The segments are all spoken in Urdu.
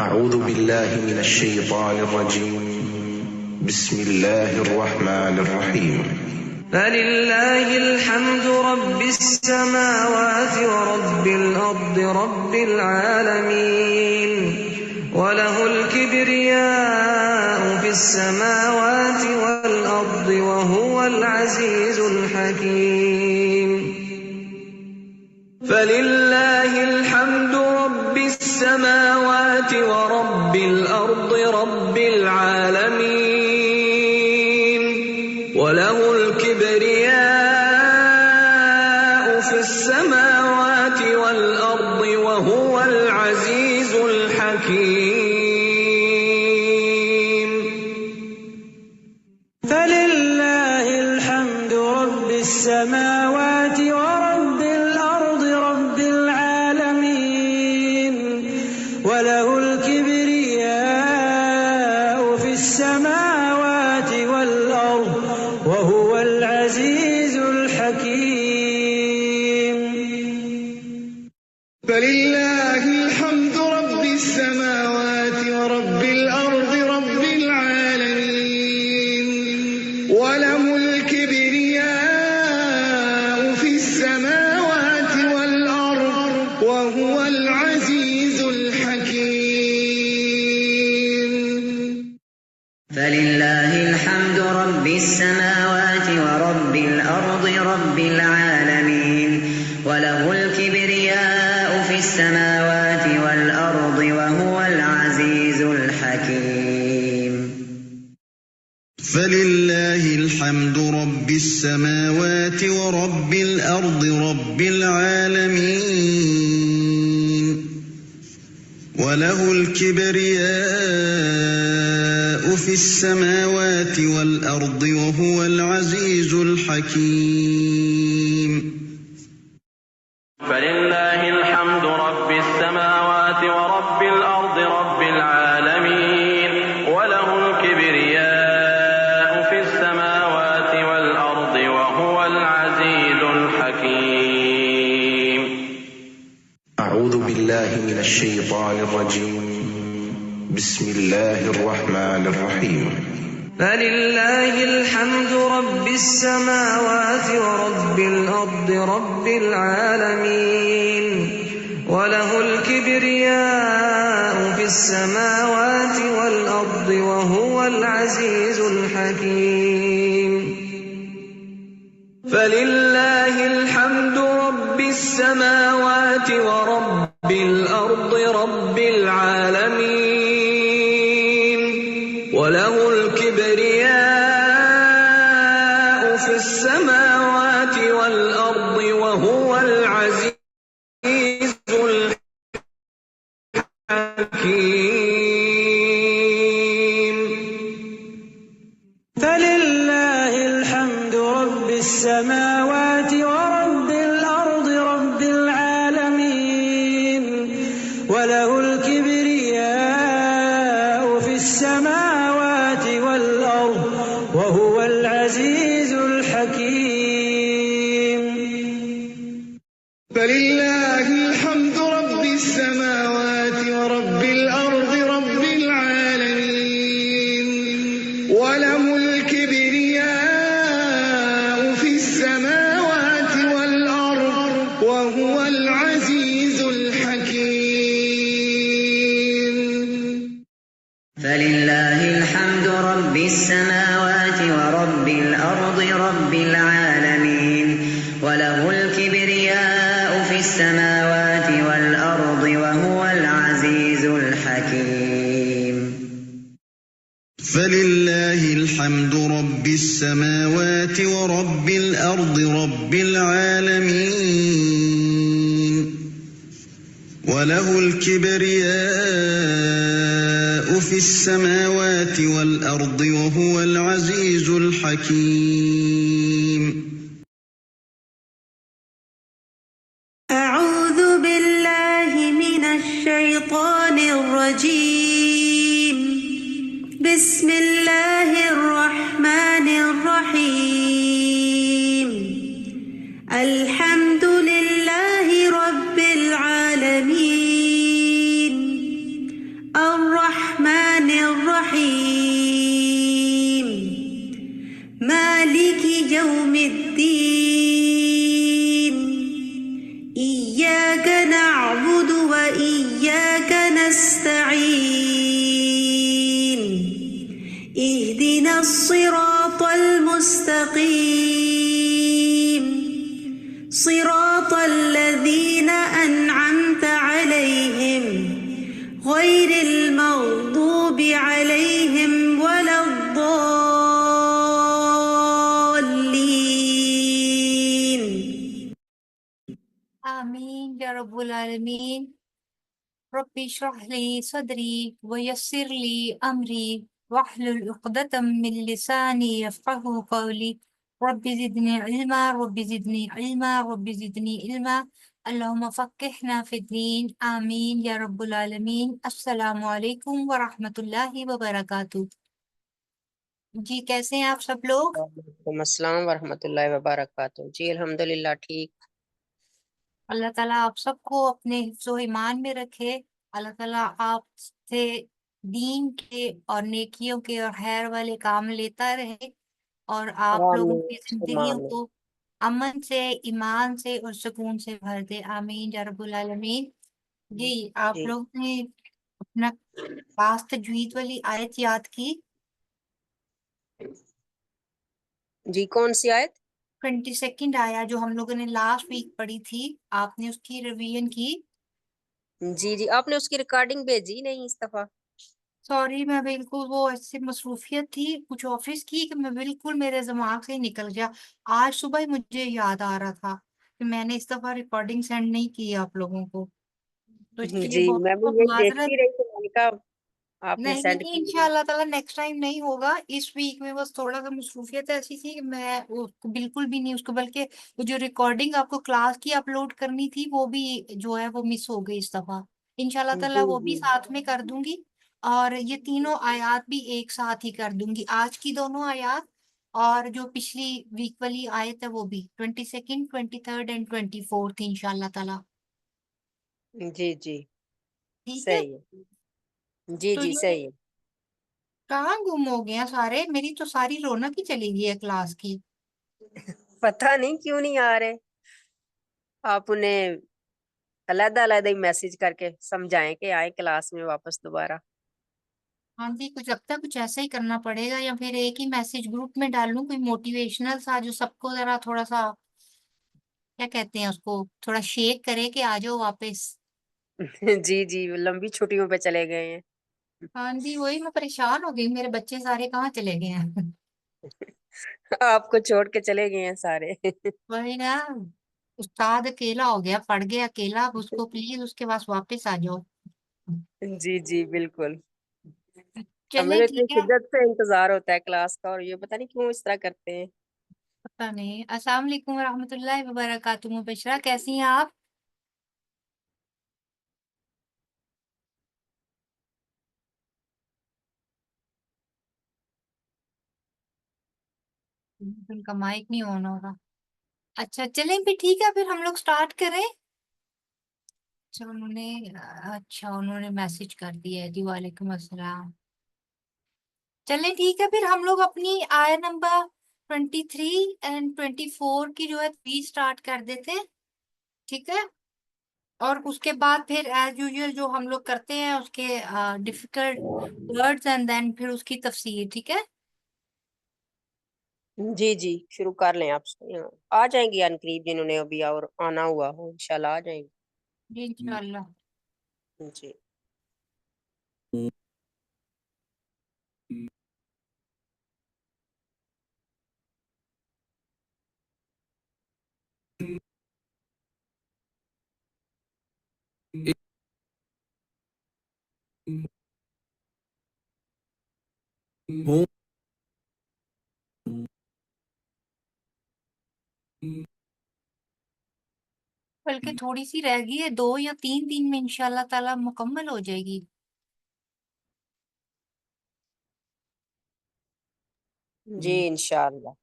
أعوذ بالله من الشيطان الرجيم. بسم الله الرحمن الرحيم. فلله الحمد رب السماوات ورب الأرض رب العالمين وله الكبرياء في السماوات والأرض وهو العزيز الحكيم. فلله الحمد رب السماوات ورب الأرض رب العالمين وله الكبرياء في السماوات والأرض وهو العزيز الحكيم. فلله الحمد رب السماوات ورب الأرض رب العالمين وله الكبرياء في السماوات والأرض وهو العزيز الحكيم. فلله الحمد رب السماوات ورب الأرض رب العالمين وله الكبرياء في السماوات والأرض وهو العزيز الحكيم. فلله الحمد رب السماوات ورب الأرض رب العالمين وله الكبرياء في السماوات والأرض وهو العزيز الحكيم. فلله الحمد رب السماوات ورب الأرض رب العالمين وله الكبرياء في السماوات والأرض وهو العزيز الحكيم. فلله الحمد رب السماوات ورب الأرض رب العالمين وله الكبرياء في السماوات والأرض وهو العزيز الحكيم. أعوذ بالله من الشيطان الرجيم. بسم الله الرحمن الرحيم. فلله الحمد رب السماوات ورب الأرض رب العالمين وله الكبرياء في السماوات والأرض وهو العزيز الحكيم. فلله الحمد رب السماوات ورب الأرض رب العالمين وله الكبرياء في السماوات والأرض وهو العزيز الحكيم. فلله الحمد رب السماوات ورب الأرض رب العالمين وله الكبرياء في السماوات والأرض وهو العزيز الحكيم. فلله الحمد رب السماوات ورب الأرض رب العالمين وله الكبرياء في السماوات والأرض وهو العزيز الحكيم. فلله الحمد رب السماوات ورب الأرض رب العالمين وله الكبرياء في السماوات والأرض وهو العزيز الحكيم. فلله الحمد رب السماوات ورب الأرض رب العالمين وله الكبرياء في السماوات والأرض وهو العزيز الحكيم. أعوذ بالله من الشيطان الرجيم. بسم الله الرحمن الرحيم. الحمد لله رب العالمين الصراط المستقيم صراط الذين أنعمت عليهم غير المغضوب عليهم ولا الضالين آمین یا رب العالمین. رب اشرح لي صدري ويسر لي أمري واحلل عقدة من لساني يفقهوا قولي. رب زدني علما رب زدني علما رب زدني علما. اللهم فقهنا في الدين. آمین یا رب العالمین. السلام علیکم ورحمۃ اللہ وبرکاتہ. جی کیسے ہیں آپ سب لوگ؟ وعلیکم السلام ورحمۃ اللہ وبرکاتہ. جی الحمدللہ ٹھیک. اللہ تعالیٰ آپ سب کو اپنے حفظ و ایمان میں رکھے. اللہ تعالیٰ آپ سے دین کے اور نیکیوں کے اور خیر والے کام لیتا رہے اور آپ لوگوں کی آمین ثم زندگیوں آمین. کو امن سے، ایمان سے اور سکون سے بھر دے. آمین یا رب العالمین. جی آپ جی لوگ نے اپنا پاس تجوید والی آیت یاد کی؟ جی کون سی آیت؟ 22 آیا جو ہم لوگوں نے لاسٹ ویک پڑھی تھی. آپ نے اس کی ریویژن کی؟ جی جی آپ نے اس کی ریکارڈنگ بھیجی نہیں اس دفعہ؟ سوری میں بالکل وہ ایسے مصروفیت تھی کچھ آفس کی کہ میں بالکل میرے دماغ سے ہی نکل گیا. آج صبح ہی مجھے یاد آ رہا تھا کہ میں نے اس دفعہ ریکارڈنگ سینڈ نہیں کی آپ لوگوں کو، تو اس کے لیے جی بہت میں بھی بہت یہی معذرت. دیکھتی رہی تو میں نے کہا آپ نے نہیں سینڈ نہیں کی. انشاءاللہ تعالیٰ نیکسٹ ٹائم نہیں ہوگا. اس ویک میں بس تھوڑا سا مصروفیت ایسی تھی کہ میں اس کو بالکل بھی نہیں، اس کو بلکہ وہ جو ریکارڈنگ آپ کو کلاس کی اپلوڈ کرنی تھی وہ بھی جو ہے وہ مس ہو گئی اس دفعہ. انشاءاللہ جی تعالیٰ وہ بھی جی ساتھ میں کر دوں گی اور یہ تینوں آیات بھی ایک ساتھ ہی کر دوں گی. آج کی دونوں آیات اور جو پچھلی ویک والی آیت ہے وہ بھی 22nd 23rd اینڈ 24th انشاءاللہ تعالیٰ. جی جی ٹھیک ہے. صحیح ہے. جی تو جی یہ صحیح ہے. کہاں گم ہو گئے ہیں سارے؟ میری تو ساری رونق ہی چلی گئی ہے کلاس کی. پتہ نہیں کیوں نہیں آ رہے. آپ انہیں علیحدہ علیحدہ ہی میسج کر کے سمجھائیں کہ آئیں کلاس میں واپس دوبارہ. ہاں جی کچھ لگتا ہے کچھ ایسا ہی کرنا پڑے گا یا پھر ایک ہی میسج گروپ میں ڈالوں کوئی موٹیویشنل سا جو سب کو ذرا تھوڑا سا کیا کہتے ہیں اس کو تھوڑا شیک کرے کہ آ جاؤ واپس. جی جی لمبی چھٹیوں پہ چلے گئے ہیں. ہاں جی وہی میں پریشان ہو گئی میرے بچے سارے کہاں چلے گئے ہیں. آپ کو چھوڑ کے چلے گئے ہیں سارے. وہی نا استاد اکیلا ہو گیا، پڑھ گیا اکیلا. اب اس کو پلیز اس کے پاس واپس آ جاؤ. جی جی بالکل. ہمیں چلیں تو اتنی ٹھیک ہے. شدت سے انتظار ہوتا ہے کلاس کا اور یہ پتہ نہیں کیوں اس طرح کرتے ہیں. پتہ نہیں. السلام علیکم ورحمۃ اللہ وبرکاتہ. مبشرہ کیسی ہیں آپ؟ ان کا مائک نہیں آن ہو رہا. اچھا چلیں پھر ٹھیک ہے پھر ہم لوگ سٹارٹ کریں. اچھا انہوں نے میسج کر دیا ہے. جی وعلیکم السلام. چلیں ٹھیک ہے پھر ہم لوگ اپنی آیا نمبر 23 اینڈ 24 کی جو ہے بھی سٹارٹ کر دیتے. ٹھیک ہے. اور اس کے بعد پھر ایز یوزول جو ہم لوگ کرتے ہیں اس کے ڈیفیکلٹ ورڈز اینڈ دین پھر اس کی تفسیر. ٹھیک ہے. جی جی شروع کر لیں آپ. آ جائیں گی ان قریب جنہوں نے ابھی اور آنا ہوا ہو انشاءاللہ آ جائیں گی. جی انشاءاللہ. جی بلکہ تھوڑی سی رہ گئی ہے 2 یا 3 دن میں انشاءاللہ تعالیٰ مکمل ہو جائے گی. جی انشاءاللہ.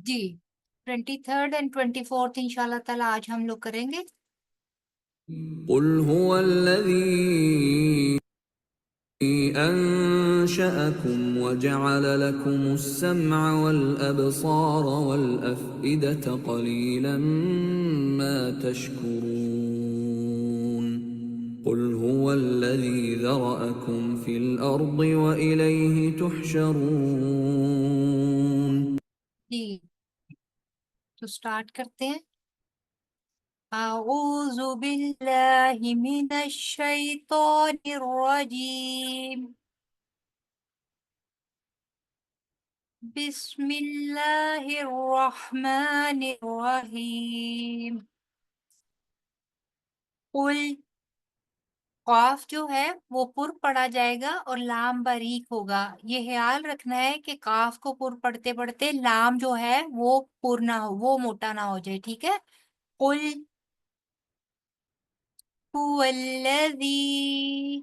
جی 23rd اینڈ 24th انشاءاللہ تعالیٰ آج ہم لوگ کریں گے. قل هو الذي أنشأكم وجعل لكم السمع والأبصار والأفئدة قليلا ما تشكرون. قل هو الذي الذي ذرأكم في الأرض وإليه تحشرون. جی تو سٹارٹ کرتے ہیں. اعوذ باللہ من الشیطان الرجیم. بسم اللہ الرحمن الرحیم. قل، قاف جو ہے وہ پر پڑھا جائے گا اور لام باریک ہوگا. یہ خیال رکھنا ہے کہ قاف کو پر پڑھتے پڑھتے لام جو ہے وہ پر نہ ہو، وہ موٹا نہ ہو جائے. ٹھیک ہے. قل هو الذی،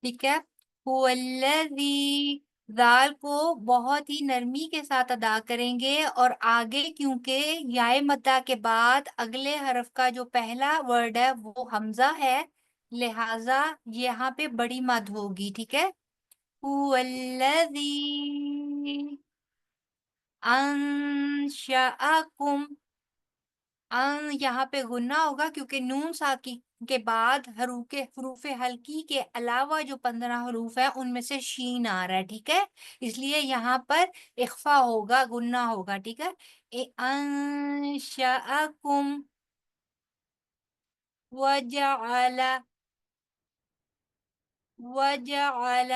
ٹھیک ہے. هو الذی، دال کو بہت ہی نرمی کے ساتھ ادا کریں گے اور آگے کیونکہ یائے مدہ کے بعد اگلے حرف کا جو پہلا ورڈ ہے وہ حمزہ ہے، لہٰذا یہاں پہ بڑی مد ہوگی. ٹھیک ہے. هو الذی انشأکم، یہاں پہ غنہ ہوگا کیونکہ نون ساکن کے بعد حروف حلقی کے علاوہ جو 15 حروف ہیں ان میں سے شین آ رہا ہے. ٹھیک ہے. اس لیے یہاں پر اخفا ہوگا، غنہ ہوگا. ٹھیک ہے. انشأکم وجعل، وجعل،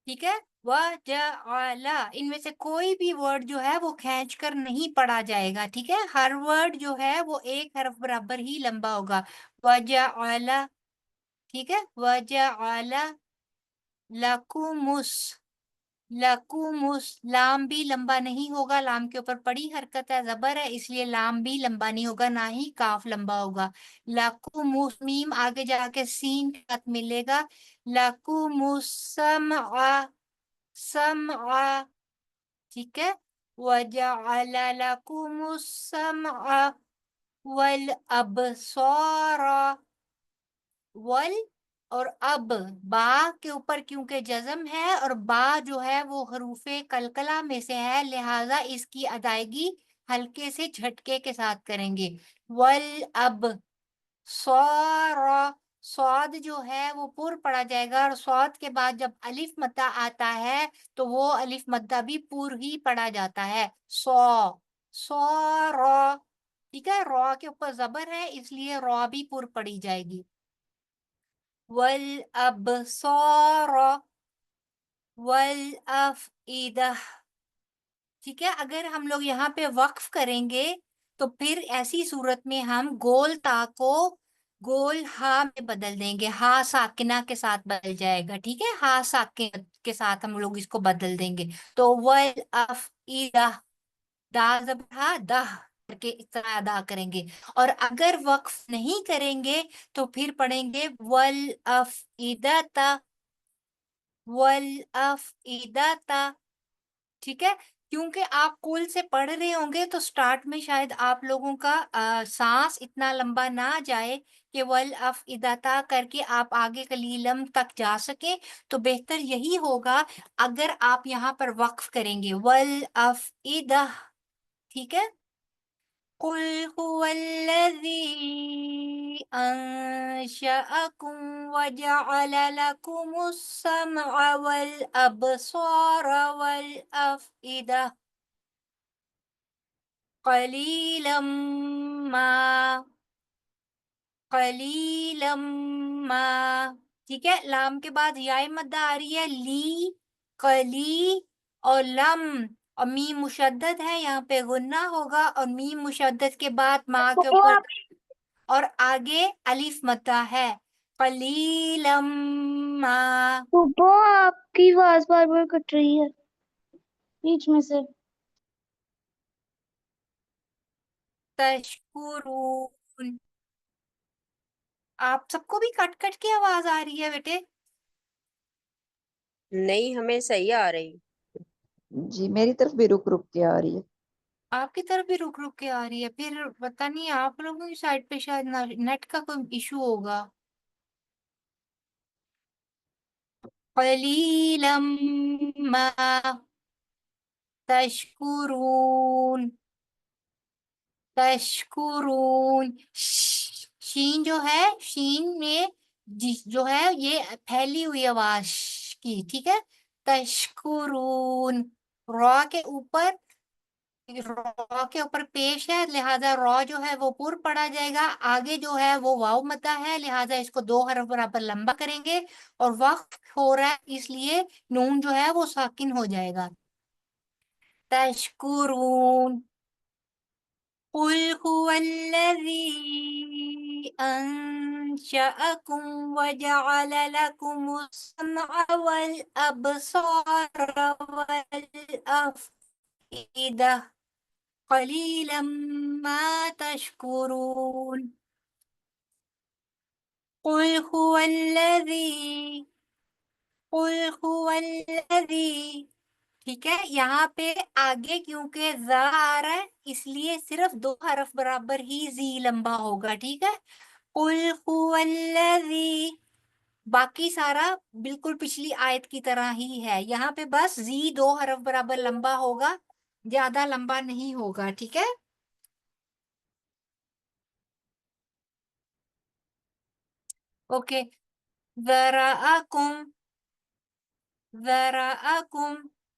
ٹھیک ہے. وجعل، ان میں سے کوئی بھی ورڈ جو ہے وہ کھینچ کر نہیں پڑھا جائے گا. ٹھیک ہے. ہر ورڈ جو ہے وہ ایک حرف برابر ہی لمبا ہوگا. وجعل، ٹھیک ہے. وجعل لکمس، لکمس، لام بھی لمبا نہیں ہوگا، لام کے اوپر بڑی حرکت ہے، زبر ہے، اس لیے لام بھی لمبا نہیں ہوگا، نہ ہی کاف لمبا ہوگا. لکمس، میم آگے جا کے سین کے ساتھ ملے گا. لکمس سمع، سمع، ٹھیک ہے. وجعل لکم السمع والابصار، ول اور اب، با کے اوپر کیونکہ جزم ہے اور با جو ہے وہ حروف قلقلہ میں سے ہے، لہٰذا اس کی ادائیگی ہلکے سے جھٹکے کے ساتھ کریں گے. ول اب صار، صاد جو ہے وہ پر پڑھا جائے گا اور صاد کے بعد جب الف مدہ آتا ہے تو وہ الف مدہ بھی پر ہی پڑھا جاتا ہے. سو، سو رو، ٹھیک ہے. رو کے اوپر زبر ہے اس لیے رو بھی پر پڑھی جائے گی. والابصار والافئدہ، ٹھیک ہے. اگر ہم لوگ یہاں پہ وقف کریں گے تو پھر ایسی صورت میں ہم گول تا کو گول ہا میں بدل دیں گے، ہا ساکنہ کے ساتھ بدل جائے گا. ٹھیک ہے. ہا ساکنہ کے ساتھ ہم لوگ اس کو بدل دیں گے. تو والافئدہ، دا زبر ہا دہ کر کے اس طرح ادا کریں گے. اور اگر وقف نہیں کریں گے تو پھر پڑھیں گے والافئدۃ، والافئدۃ، ٹھیک ہے. کیونکہ آپ کل سے پڑھ رہے ہوں گے تو سٹارٹ میں شاید آپ لوگوں کا سانس اتنا لمبا نہ جائے کہ والافئدۃ کر کے آپ آگے قلیلم تک جا سکیں. تو بہتر یہی ہوگا اگر آپ یہاں پر وقف کریں گے والافئدہ. ٹھیک ہے. قل هو الذی انشأکم وجعل لکم السمع والابصار والافئدہ قلیلا ما، قلیلا ما، ٹھیک ہے. لام کے بعد یائے مدہ آ رہی ہے، لی، قلی اور لم، اور میم مشدد ہے، یہاں پہ غنہ ہوگا اور میم مشدد کے بعد ماں کے اوپر اور آگے الف مدہ ہے. قلیلا ما، آپ کی آواز بار بار کٹ رہی ہے بیچ میں سے. تشکرون، آپ سب کو بھی کٹ کٹ کی آواز آ رہی ہے بیٹے؟ نہیں ہمیں صحیح آ رہی. جی میری طرف بھی رک رک کے آ رہی ہے. آپ کی طرف بھی رک رک کے آ رہی ہے، پھر پتہ نہیں آپ لوگوں کی سائڈ پہ شاید نیٹ کا کوئی ایشو ہوگا. قلیلا ما تشکرون، تشکرون، شین جو ہے، شین میں جی جو ہے یہ پھیلی ہوئی آواز کی، ٹھیک ہے. تشکرون را کے اوپر پیش ہے، لہذا را جو ہے وہ پر پڑا جائے گا. آگے جو ہے وہ واو مدہ ہے، لہذا اس کو 2 حرف برابر لمبا کریں گے، اور وقف ہو رہا ہے اس لیے نون جو ہے وہ ساکن ہو جائے گا. تشکرون. قل هو الذي أنشأكم وجعل لكم السمع والأبصار والأفئدة قليلا ما تشكرون. قل هو الذي ٹھیک ہے. یہاں پہ آگے کیونکہ ذا آ رہا ہے اس لیے صرف 2 حرف برابر ہی زی لمبا ہوگا. ٹھیک ہے. قل هو الذی، باقی سارا بالکل پچھلی آیت کی طرح ہی ہے. یہاں پہ بس زی 2 حرف برابر لمبا ہوگا، زیادہ لمبا نہیں ہوگا. ٹھیک ہے. اوکے. ذرأکم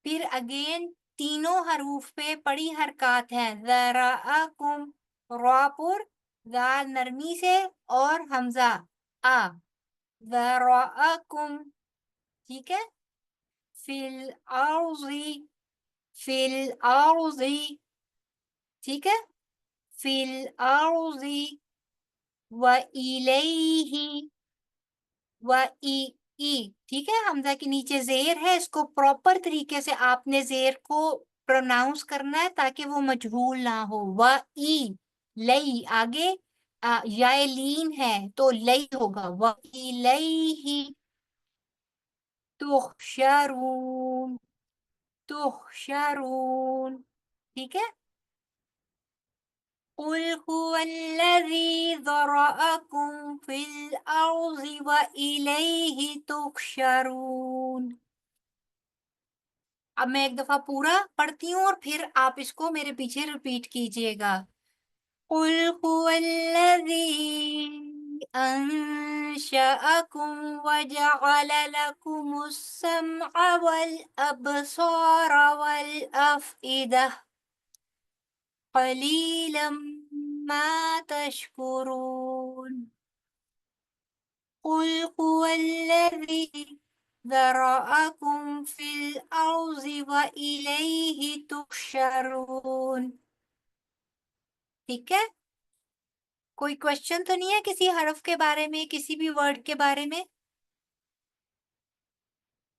پھر اگین تینوں حروف پہ بڑی حرکات ہے. ذرأکم را پر، دال نرمی سے، اور حمزہ آ. ذرأکم. ٹھیک ہے. فی الارض ٹھیک ہے. فی الارض وَإِلَيْهِ ٹھیک ہے. حمزہ کے نیچے زیر ہے، اس کو پراپر طریقے سے آپ نے زیر کو پروناؤنس کرنا ہے تاکہ وہ مجہول نہ ہو. لئی آگے یا لین ہے تو لئی ہوگا. وَإِلَيْهِ تُحْشَرُونَ ٹھیک ہے. قل هو الذي ذرأكم في الأرض وإليه تحشرون. اب میں ایک دفعہ پورا پڑھتی ہوں اور پھر آپ اس کو میرے پیچھے ریپیٹ کیجئے گا. قل هو الذي أنشأكم وجعل لكم السمع والأبصار والأفئدة قليلا ما تشكرون. قل هو الذي ذرأكم في الأرض وإليه تحشرون. ٹھیک ہے. کوئی کوشچن تو نہیں ہے کسی حرف کے بارے میں، کسی بھی ورڈ کے بارے میں؟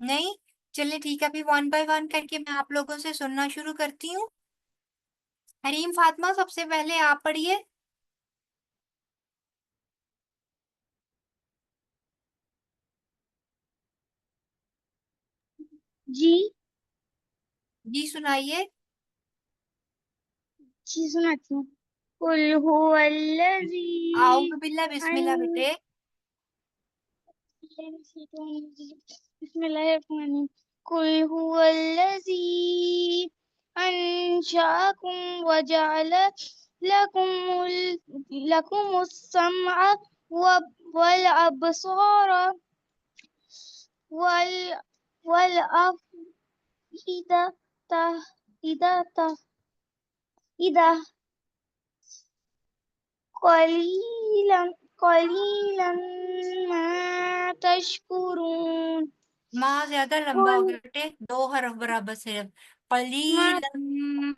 نہیں. چلے ٹھیک ہے، پھر 1 بائی 1 کر کے میں آپ لوگوں سے سننا شروع کرتی ہوں. حریم فاطمہ سب سے پہلے آپ پڑھیے. جی جی سنائیے. جی سناتی ہوں. قل هو الذی اعوذ باللہ، بسم اللہ بیٹے. بسم اللہ الرحمن الرحیم. قل هو الذی انشأکم وجعل لکم السمع والابصار والافئدة قلیلا ما تشکرون. ماں زیادہ لمبا ہو گیا بیٹے، 2 حرف برابر صرف. قلیلا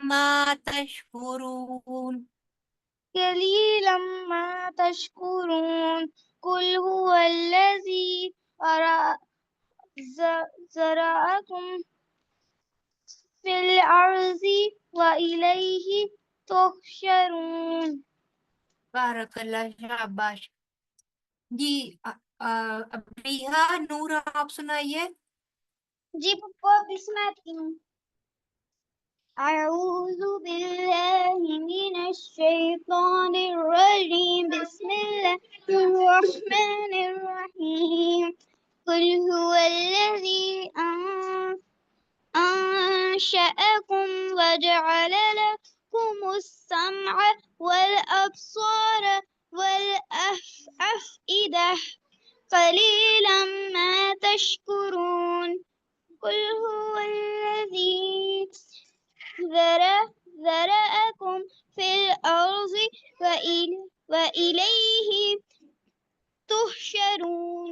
ما تشکرون. قلیلا ما تشکرون. قل هو الذی ذرأکم فی الارض وإلیہ تحشرون. بارک اللہ، شاباش. جی ابریحہ نور آپ سنائیے. جی پپا بھی سناتی ہوں. اعوذ باللہ من الشیطان الرجیم. بسم اللہ الرحمن الرحیم. قل هو الذی انشأکم وجعل لکم السمع والابصار والافئدة قليلا ما تشكرون قل هو الذي ذرأكم في الأرض وإليه تحشرون.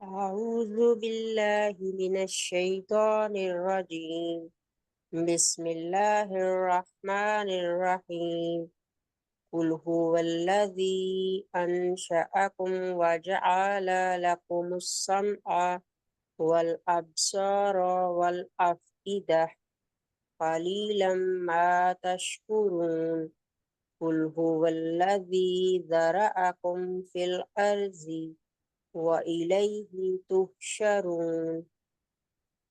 أعوذ بالله من الشيطان الرجيم بسم الله الرحمن الرحيم قل هو الذي أنشأكم وجعل لكم السمع والأبصار والأفئدة قليلا ما تشكرون قل هو الذي ذرأكم في الأرض وإليه تحشرون.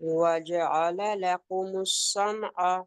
وجعل لكم السمع.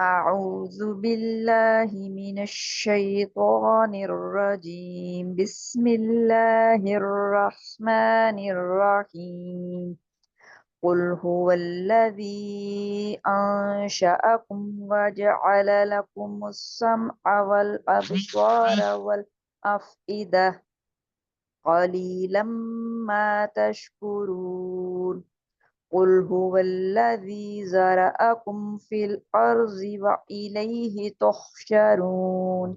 أعوذ بالله من الشيطان الرجيم بسم الله الرحمن الرحيم قل هو الذي أنشأكم وجعل لكم السمع والأبصار والأفئدة قليلا ما تشكرون قل هو الذي ذرأكم في الأرض وإليه تحشرون.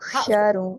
تحشرون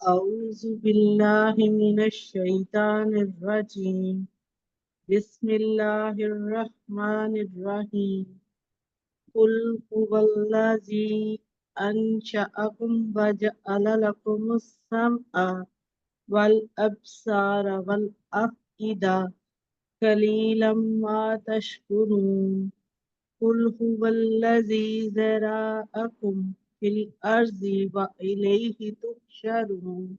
أعوذ بالله من الشيطان الرجيم بسم الله الرحمن الرحيم قل هو الذي أنشأكم وجعل لكم السمع والأبصار والأفئدة قليلا ما تشكرون قل هو الذي ذرأكم في الأرض وإليه تحشرون.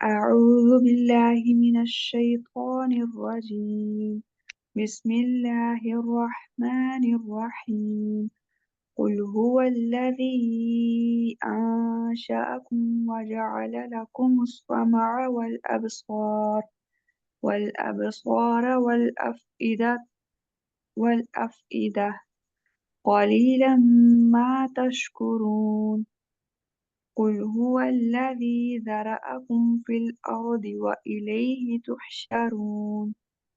أعوذ بالله من الشيطان الرجيم بسم الله الرحمن الرحيم قل هو الذي أنشأكم وجعل لكم السمع والأبصار والأفئدة قليلا ما تشكرون قل هو الذي ذرأكم في الأرض وإليه تحشرون.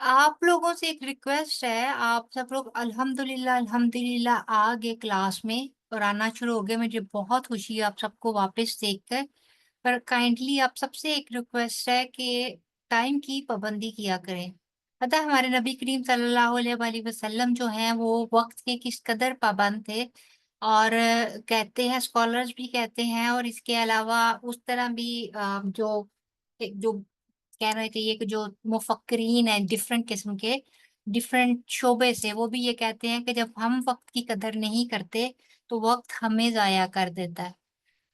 آپ لوگوں سے ایک ریکویسٹ ہے، آپ سب لوگ الحمدللہ آ گئے کلاس میں اور آنا شروع ہو گئے، مجھے بہت خوشی ہے آپ سب کو واپس دیکھ کر، پر کائنڈلی آپ سب سے ایک ریکویسٹ ہے کہ ٹائم کی پابندی کیا کریں۔ پتہ ہے ہمارے نبی کریم صلی اللہ علیہ وآلہ وسلم جو ہیں وہ وقت کے کس قدر پابند تھے، اور کہتے ہیں اسکالرز بھی کہتے ہیں، اور اس کے علاوہ اس طرح بھی جو کہنا چاہیے کہ جو مفکرین ہیں ڈفرینٹ قسم کے ڈفرینٹ شعبے سے، وہ بھی یہ کہتے ہیں کہ جب ہم وقت کی قدر نہیں کرتے تو وقت ہمیں ضائع کر دیتا ہے۔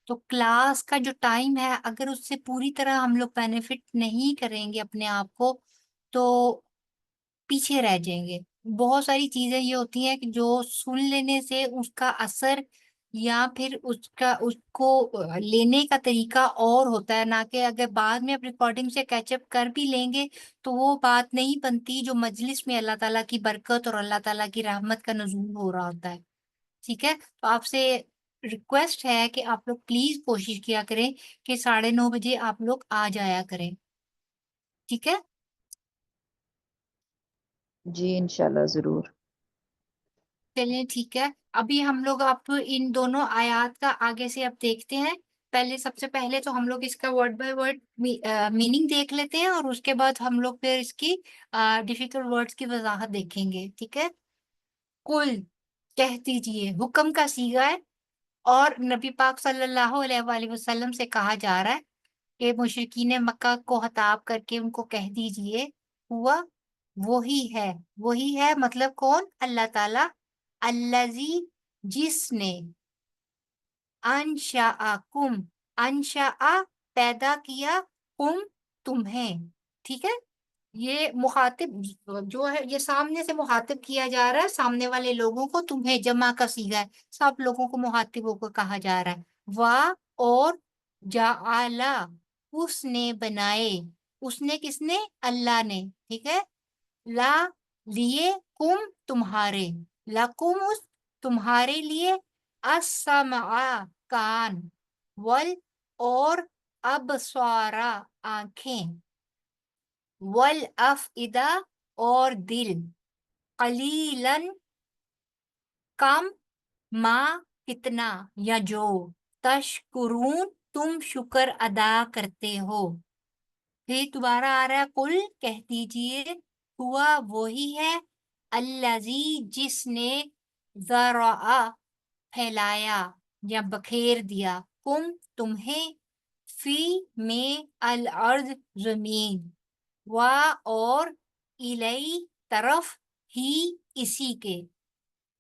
تو کلاس کا جو ٹائم ہے اگر اس سے پوری طرح ہم لوگ بینیفٹ نہیں کریں گے اپنے آپ کو تو پیچھے رہ جائیں گے۔ بہت ساری چیزیں یہ ہوتی ہیں کہ جو سن لینے سے اس کا اثر یا پھر اس کو لینے کا طریقہ اور ہوتا ہے، نہ کہ اگر بعد میں آپ ریکارڈنگ سے کیچ اپ کر بھی لیں گے تو وہ بات نہیں بنتی جو مجلس میں اللہ تعالیٰ کی برکت اور اللہ تعالیٰ کی رحمت کا نزول ہو رہا ہوتا ہے۔ ٹھیک ہے، تو آپ سے ریکویسٹ ہے کہ آپ لوگ پلیز کوشش کیا کریں کہ 9:30 بجے آپ لوگ آ جایا کریں۔ ٹھیک ہے، جی انشاءاللہ ضرور۔ چلیے ٹھیک ہے، ابھی ہم لوگ اب ان دونوں آیات کا آگے سے اب دیکھتے ہیں۔ سب سے پہلے تو ہم لوگ اس کا ورڈ بائی ورڈ میننگ دیکھ لیتے ہیں، اور اس کے بعد ہم لوگ پھر اس کی ڈیفیکلٹ ورڈز کی وضاحت دیکھیں گے۔ ٹھیک ہے، کل کہہ دیجئے حکم کا صیغہ ہے، اور نبی پاک صلی اللہ علیہ وآلہ وسلم سے کہا جا رہا ہے کہ مشرکین مکہ کو خطاب کر کے ان کو کہہ دیجئے ہوا وہی ہے مطلب کون؟ اللہ تعالی، الذی جس نے انشاءکم انشاء پیدا کیا کم تمہیں۔ ٹھیک ہے، یہ مخاطب جو ہے یہ سامنے سے مخاطب کیا جا رہا ہے، سامنے والے لوگوں کو، تمہیں جمع کا صیغہ ہے، سب لوگوں کو مخاطبوں کو کہا جا رہا ہے۔ اور جعلا اس نے بنائے، اس نے کس نے؟ اللہ نے۔ ٹھیک ہے، لا لیے، کم تمہارے، لکم اس تمہارے لیے، السمع کان، ول اور ابصارا آنکھیں، والافئدہ اور دل، قلیلاً کم، ما کتنا، یا جو، تشکرون تم شکر ادا کرتے ہو۔ پھر دوبارہ آ رہا ہے، کل کہہ دیجئے ہوا وہی ہے، الذی جس نے، ذرا پھیلایا یا بکھیر دیا، کم تمہیں، فی میں، الارض زمین، و اور، الی طرف، ہی اسی کے،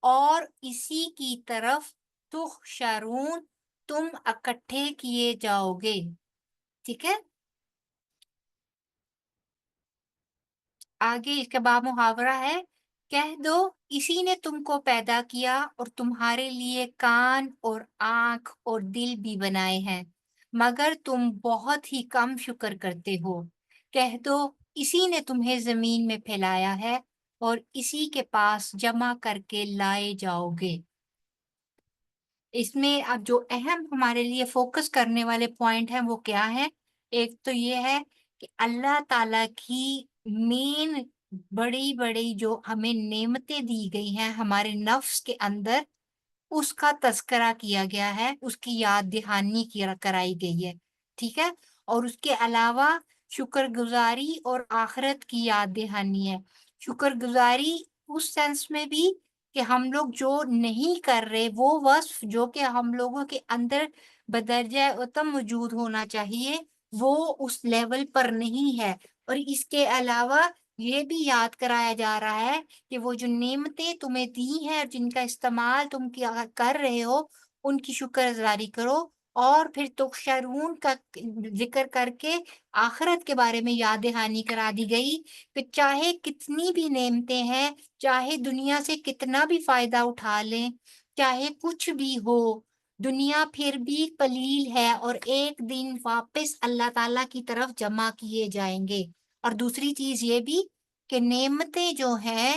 اور اسی کی طرف، تحشرون تم اکٹھے کیے جاؤ گے۔ ٹھیک ہے، آگے اس کے بعد محاورہ ہے، کہہ دو اسی نے تم کو پیدا کیا اور تمہارے لیے کان اور آنکھ اور دل بھی بنائے ہیں، مگر تم بہت ہی کم شکر کرتے ہو۔ کہہ دو اسی نے تمہیں زمین میں پھیلایا ہے اور اسی کے پاس جمع کر کے لائے جاؤ گے۔ اس میں اب جو اہم ہمارے لیے فوکس کرنے والے پوائنٹ ہیں وہ کیا ہیں؟ ایک تو یہ ہے کہ اللہ تعالیٰ کی مین بڑی بڑی جو ہمیں نعمتیں دی گئی ہیں ہمارے نفس کے اندر، اس کا تذکرہ کیا گیا ہے، اس کی یاد دہانی کرائی گئی ہے۔ ٹھیک ہے، اور اس کے علاوہ شکر گزاری اور آخرت کی یاد دہانی ہے۔ شکر گزاری اس سینس میں بھی کہ ہم لوگ جو نہیں کر رہے، وہ وصف جو کہ ہم لوگوں کے اندر بدرجہ اتم موجود ہونا چاہیے، وہ اس لیول پر نہیں ہے۔ اور اس کے علاوہ یہ بھی یاد کرایا جا رہا ہے کہ وہ جو نعمتیں تمہیں دی ہیں اور جن کا استعمال تم کر رہے ہو، ان کی شکر گزاری کرو، اور پھر تحشرون کا ذکر کر کے آخرت کے بارے میں یاد دہانی کرا دی گئی کہ چاہے کتنی بھی نعمتیں ہیں، چاہے دنیا سے کتنا بھی فائدہ اٹھا لیں، چاہے کچھ بھی ہو، دنیا پھر بھی قلیل ہے اور ایک دن واپس اللہ تعالیٰ کی طرف جمع کیے جائیں گے۔ اور دوسری چیز یہ بھی کہ نعمتیں جو ہیں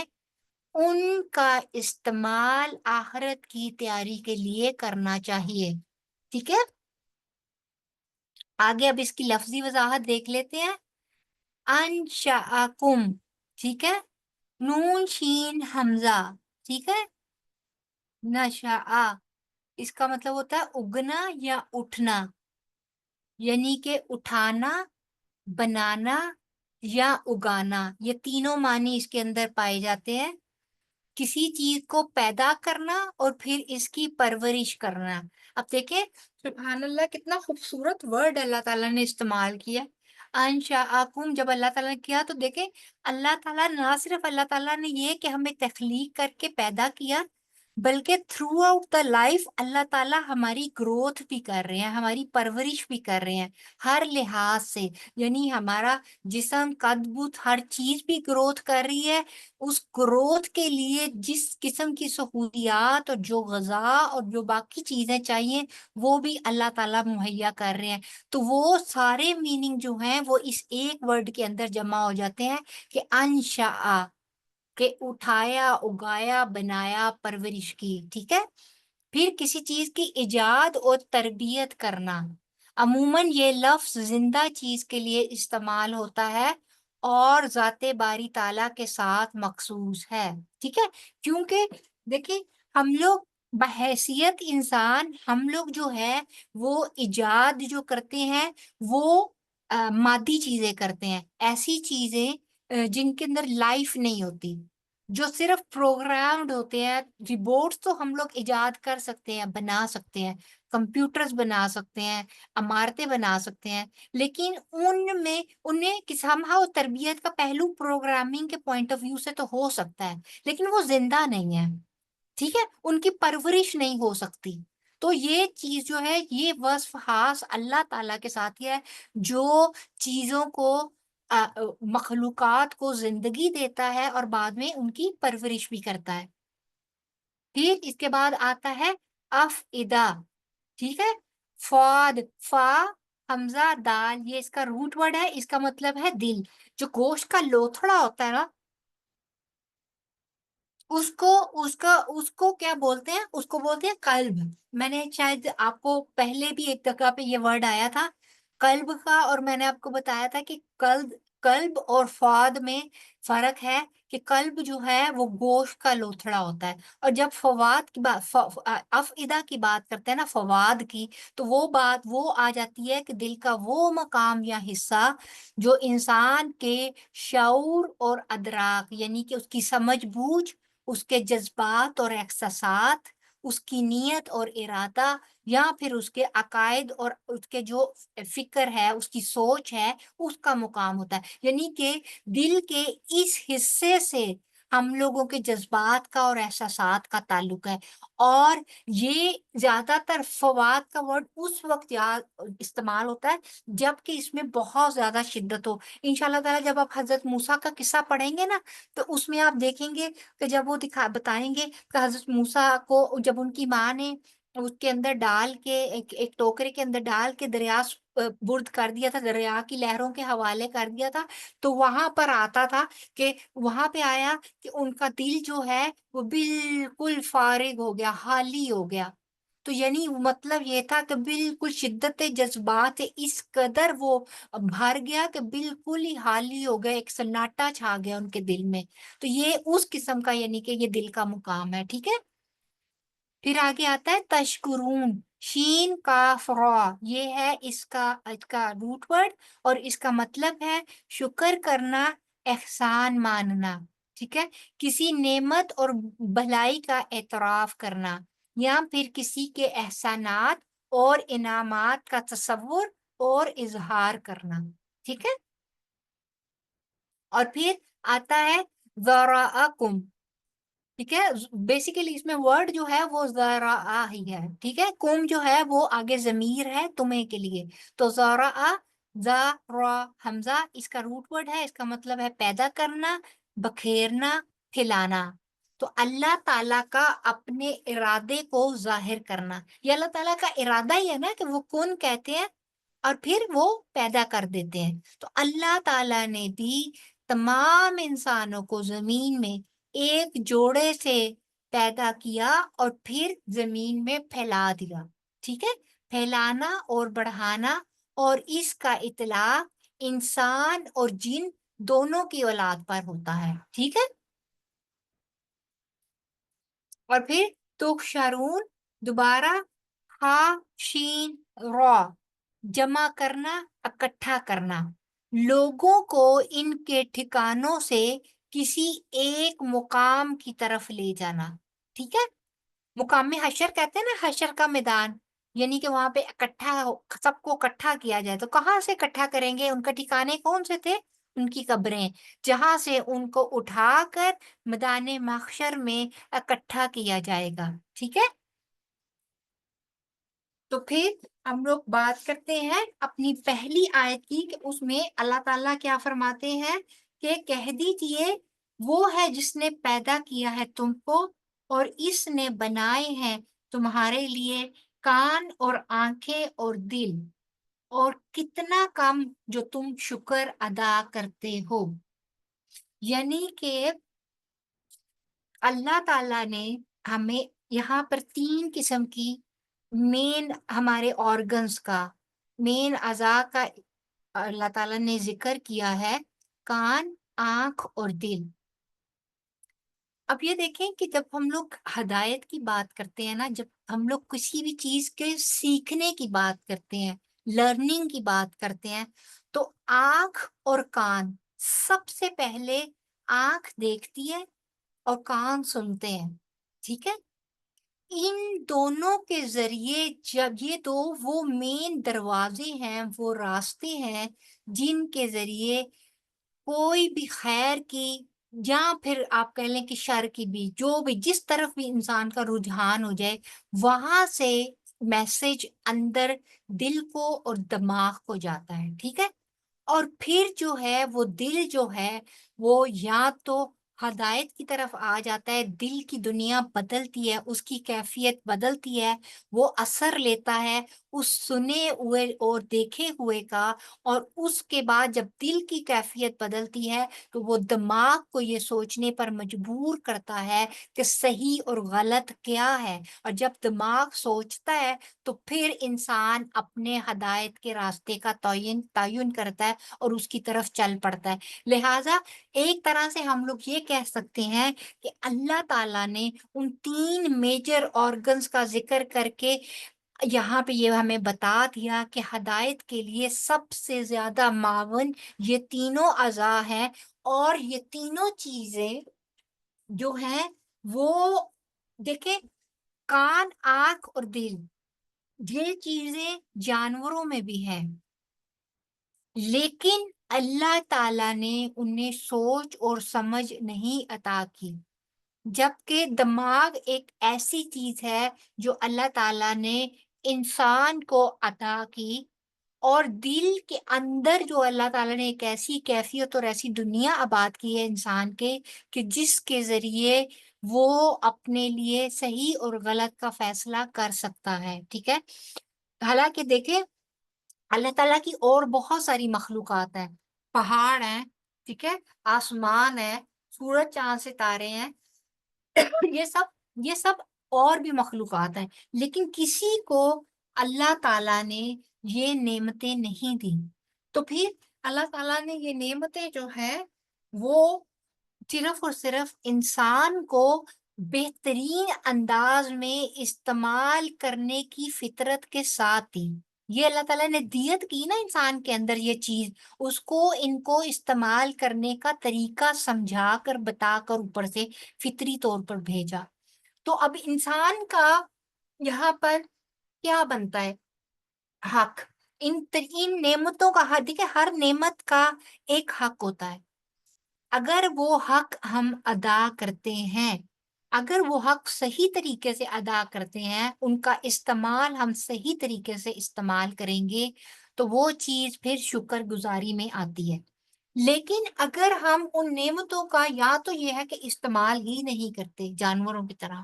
ان کا استعمال آخرت کی تیاری کے لیے کرنا چاہیے۔ ٹھیک ہے، آگے اب اس کی لفظی وضاحت دیکھ لیتے ہیں۔ انشاءکم ٹھیک ہے، نون شین حمزہ، ٹھیک ہے، نشا، اس کا مطلب ہوتا ہے اگنا یا اٹھنا، یعنی کہ اٹھانا، بنانا یا اگانا، یہ تینوں معنی اس کے اندر پائے جاتے ہیں۔ کسی چیز کو پیدا کرنا اور پھر اس کی پرورش کرنا۔ اب دیکھیں سبحان اللہ کتنا خوبصورت ورڈ اللہ تعالیٰ نے استعمال کیا، انشاءکم، جب اللہ تعالیٰ نے کیا تو دیکھیں اللہ تعالیٰ نہ صرف اللہ تعالیٰ نے یہ کہ ہمیں تخلیق کر کے پیدا کیا، بلکہ تھرو آؤٹ دا لائف اللہ تعالیٰ ہماری گروتھ بھی کر رہے ہیں، ہماری پرورش بھی کر رہے ہیں ہر لحاظ سے، یعنی ہمارا جسم قد بت ہر چیز بھی گروتھ کر رہی ہے۔ اس گروتھ کے لیے جس قسم کی سہولیات اور جو غذا اور جو باقی چیزیں چاہیے وہ بھی اللہ تعالیٰ مہیا کر رہے ہیں۔ تو وہ سارے میننگ جو ہیں وہ اس ایک ورڈ کے اندر جمع ہو جاتے ہیں کہ انشاء، کہ اٹھایا، اگایا، بنایا، پرورش کی، ٹھیک ہے۔ پھر کسی چیز کی ایجاد اور تربیت کرنا، عموماً یہ لفظ زندہ چیز کے لیے استعمال ہوتا ہے اور ذات باری تعالیٰ کے ساتھ مخصوص ہے، ٹھیک ہے، کیونکہ دیکھیں ہم لوگ بحیثیت انسان، ہم لوگ جو ہے وہ ایجاد جو کرتے ہیں وہ مادی چیزیں کرتے ہیں، ایسی چیزیں جن کے اندر لائف نہیں ہوتی، جو صرف پروگرامڈ ہوتے ہیں۔ ریبوٹس تو ہم لوگ ایجاد کر سکتے ہیں، بنا سکتے ہیں، کمپیوٹرز بنا سکتے ہیں، عمارتیں بنا سکتے ہیں، لیکن ان میں انہیں somehow تربیت کا پہلو پروگرامنگ کے پوائنٹ آف ویو سے تو ہو سکتا ہے، لیکن وہ زندہ نہیں ہے، ٹھیک ہے، ان کی پرورش نہیں ہو سکتی۔ تو یہ چیز جو ہے یہ وصف خاص اللہ تعالیٰ کے ساتھ ہی ہے، جو چیزوں کو مخلوقات کو زندگی دیتا ہے اور بعد میں ان کی پرورش بھی کرتا ہے۔ پھر اس کے بعد آتا ہے افئدہ، ٹھیک ہے، فاد، فا، حمزہ، دال، یہ اس کا روٹ ورڈ ہے، اس کا مطلب ہے دل۔ جو گوشت کا لوتھڑا ہوتا ہے نا، اس کو کیا بولتے ہیں؟ اس کو بولتے ہیں قلب۔ میں نے شاید آپ کو پہلے بھی ایک جگہ پہ یہ ورڈ آیا تھا قلب کا، اور میں نے آپ کو بتایا تھا کہ قلب اور فواد میں فرق ہے، کہ قلب جو ہے وہ گوشت کا لوتھڑا ہوتا ہے، اور جب فواد کی بات، افئدہ کی بات کرتے ہیں نا، فواد کی، تو وہ بات وہ آ جاتی ہے کہ دل کا وہ مقام یا حصہ جو انسان کے شعور اور ادراک، یعنی کہ اس کی سمجھ بوجھ، اس کے جذبات اور احساسات، اس کی نیت اور ارادہ، یا پھر اس کے عقائد اور اس کے جو فکر ہے، اس کی سوچ ہے، اس کا مقام ہوتا ہے، یعنی کہ دل کے اس حصے سے ہم لوگوں کے جذبات کا اور احساسات کا تعلق ہے۔ اور یہ زیادہ تر فواد کا ورڈ اس وقت استعمال ہوتا ہے جب کہ اس میں بہت زیادہ شدت ہو۔ انشاءاللہ تعالیٰ جب آپ حضرت موسیٰ کا قصہ پڑھیں گے نا تو اس میں آپ دیکھیں گے کہ جب وہ بتائیں گے کہ حضرت موسیٰ کو جب ان کی ماں نے اس کے اندر ڈال کے ایک ٹوکرے کے اندر ڈال کے دریا برد کر دیا تھا، دریا کی لہروں کے حوالے کر دیا تھا، تو وہاں پر آتا تھا کہ وہاں پہ آیا کہ ان کا دل جو ہے وہ بالکل فارغ ہو گیا، خالی ہو گیا۔ تو یعنی مطلب یہ تھا کہ بالکل شدت جذبات اس قدر وہ بھر گیا کہ بالکل ہی خالی ہو گیا، ایک سناٹا چھا گیا ان کے دل میں۔ تو یہ اس قسم کا یعنی کہ یہ دل کا مقام ہے، ٹھیک ہے۔ پھر آگے آتا ہے تشکرون، شین کاف را، یہ ہے اس کا روٹ ورڈ، اور اس کا مطلب ہے شکر کرنا، احسان ماننا، ٹھیک ہے، کسی نعمت اور بھلائی کا اعتراف کرنا، یا پھر کسی کے احسانات اور انعامات کا تصور اور اظہار کرنا، ٹھیک ہے۔ اور پھر آتا ہے ذراءکم، ٹھیک ہے، بیسیکلی اس میں ورڈ جو ہے وہ ذراء ہی ہے، ٹھیک ہے، کم جو ہے وہ آگے ضمیر ہے تمہیں کے لیے، تو ذراء، ذرا، حمزہ، اس کا روٹ ورڈ ہے، اس کا مطلب ہے پیدا کرنا، بکھیرنا، پھیلانا۔ تو اللہ تعالیٰ کا اپنے ارادے کو ظاہر کرنا، یہ اللہ تعالیٰ کا ارادہ ہی ہے نا کہ وہ کن کہتے ہیں اور پھر وہ پیدا کر دیتے ہیں۔ تو اللہ تعالیٰ نے بھی تمام انسانوں کو زمین میں ایک جوڑے سے پیدا کیا اور پھر زمین میں پھیلا دیا، ٹھیک ہے، پھیلانا اور بڑھانا، اور اس کا اطلاق انسان اور جن دونوں کی اولاد پر ہوتا ہے، ٹھیک ہے؟ اور پھر تحشرون دوبارہ ہا شین را جمع کرنا، اکٹھا کرنا، لوگوں کو ان کے ٹھکانوں سے کسی ایک مقام کی طرف لے جانا، ٹھیک ہے؟ مقام حشر کہتے ہیں نا، حشر کا میدان، یعنی کہ وہاں پہ سب کو اکٹھا کیا جائے۔ تو کہاں سے اکٹھا کریں گے؟ ان کے ٹھکانے کون سے تھے؟ ان کی قبریں، جہاں سے ان کو اٹھا کر میدان محشر میں اکٹھا کیا جائے گا، ٹھیک ہے؟ تو پھر ہم لوگ بات کرتے ہیں اپنی پہلی آیت کی، کہ اس میں اللہ تعالیٰ کیا فرماتے ہیں کہ کہہ دیجئے وہ ہے جس نے پیدا کیا ہے تم کو، اور اس نے بنائے ہیں تمہارے لیے کان اور آنکھیں اور دل، اور کتنا کم جو تم شکر ادا کرتے ہو۔ یعنی کہ اللہ تعالیٰ نے ہمیں یہاں پر 3 قسم کی مین ہمارے آرگنز کا، مین اعضاء کا اللہ تعالیٰ نے ذکر کیا ہے، کان، آنکھ اور دل۔ اب یہ دیکھیں کہ جب ہم لوگ ہدایت کی بات کرتے ہیں نا، جب ہم لوگ کسی بھی چیز کے سیکھنے کی بات کرتے ہیں، لرننگ کی بات کرتے ہیں، تو آنکھ اور کان، سب سے پہلے آنکھ دیکھتی ہے اور کان سنتے ہیں، ٹھیک ہے؟ ان دونوں کے ذریعے جب یہ دو وہ مین دروازے ہیں، وہ راستے ہیں جن کے ذریعے کوئی بھی خیر کی یا پھر آپ کہہ لیں کہ شر کی بھی، جو بھی جس طرف بھی انسان کا رجحان ہو جائے، وہاں سے میسج اندر دل کو اور دماغ کو جاتا ہے، ٹھیک ہے؟ اور پھر جو ہے وہ دل جو ہے وہ یا تو ہدایت کی طرف آ جاتا ہے، دل کی دنیا بدلتی ہے، اس کی کیفیت بدلتی ہے، وہ اثر لیتا ہے اس سنے ہوئے اور دیکھے ہوئے کا، اور اس کے بعد جب دل کی کیفیت بدلتی ہے تو وہ دماغ کو یہ سوچنے پر مجبور کرتا ہے کہ صحیح اور غلط کیا ہے، اور جب دماغ سوچتا ہے تو پھر انسان اپنے ہدایت کے راستے کا تعین کرتا ہے اور اس کی طرف چل پڑتا ہے۔ لہٰذا ایک طرح سے ہم لوگ یہ کہہ سکتے ہیں کہ اللہ تعالیٰ نے ان 3 میجر آرگنز کا ذکر کر کے یہاں پہ یہ ہمیں بتا دیا کہ ہدایت کے لیے سب سے زیادہ معاون یہ تینوں اعضاء ہیں، اور یہ تینوں چیزیں جو ہیں وہ دیکھیں، کان، آنکھ اور دل، یہ چیزیں جانوروں میں بھی ہیں، لیکن اللہ تعالیٰ نے انہیں سوچ اور سمجھ نہیں عطا کی، جبکہ دماغ ایک ایسی چیز ہے جو اللہ تعالیٰ نے انسان کو عطا کی، اور دل کے اندر جو اللہ تعالیٰ نے ایک ایسی کیفیت اور ایسی دنیا آباد کی ہے انسان کے، کہ جس کے ذریعے وہ اپنے لیے صحیح اور غلط کا فیصلہ کر سکتا ہے، ٹھیک ہے؟ حالانکہ دیکھیں اللہ تعالیٰ کی اور بہت ساری مخلوقات ہیں، پہاڑ ہیں، ٹھیک ہے، آسمان ہے، سورج، چاند، ستارے ہیں، یہ سب اور بھی مخلوقات ہیں، لیکن کسی کو اللہ تعالیٰ نے یہ نعمتیں نہیں دی۔ تو پھر اللہ تعالیٰ نے یہ نعمتیں جو ہیں وہ صرف اور صرف انسان کو بہترین انداز میں استعمال کرنے کی فطرت کے ساتھ دی۔ یہ اللہ تعالیٰ نے دیت کی نا انسان کے اندر یہ چیز، اس کو ان کو استعمال کرنے کا طریقہ سمجھا کر، بتا کر اوپر سے فطری طور پر بھیجا۔ تو اب انسان کا یہاں پر کیا بنتا ہے؟ حق، ان نعمتوں کا حق، دیکھیں ہر نعمت کا ایک حق ہوتا ہے، اگر وہ حق ہم ادا کرتے ہیں، اگر وہ حق صحیح طریقے سے ادا کرتے ہیں، ان کا استعمال ہم صحیح طریقے سے استعمال کریں گے تو وہ چیز پھر شکر گزاری میں آتی ہے۔ لیکن اگر ہم ان نعمتوں کا یا تو یہ ہے کہ استعمال ہی نہیں کرتے جانوروں کی طرح،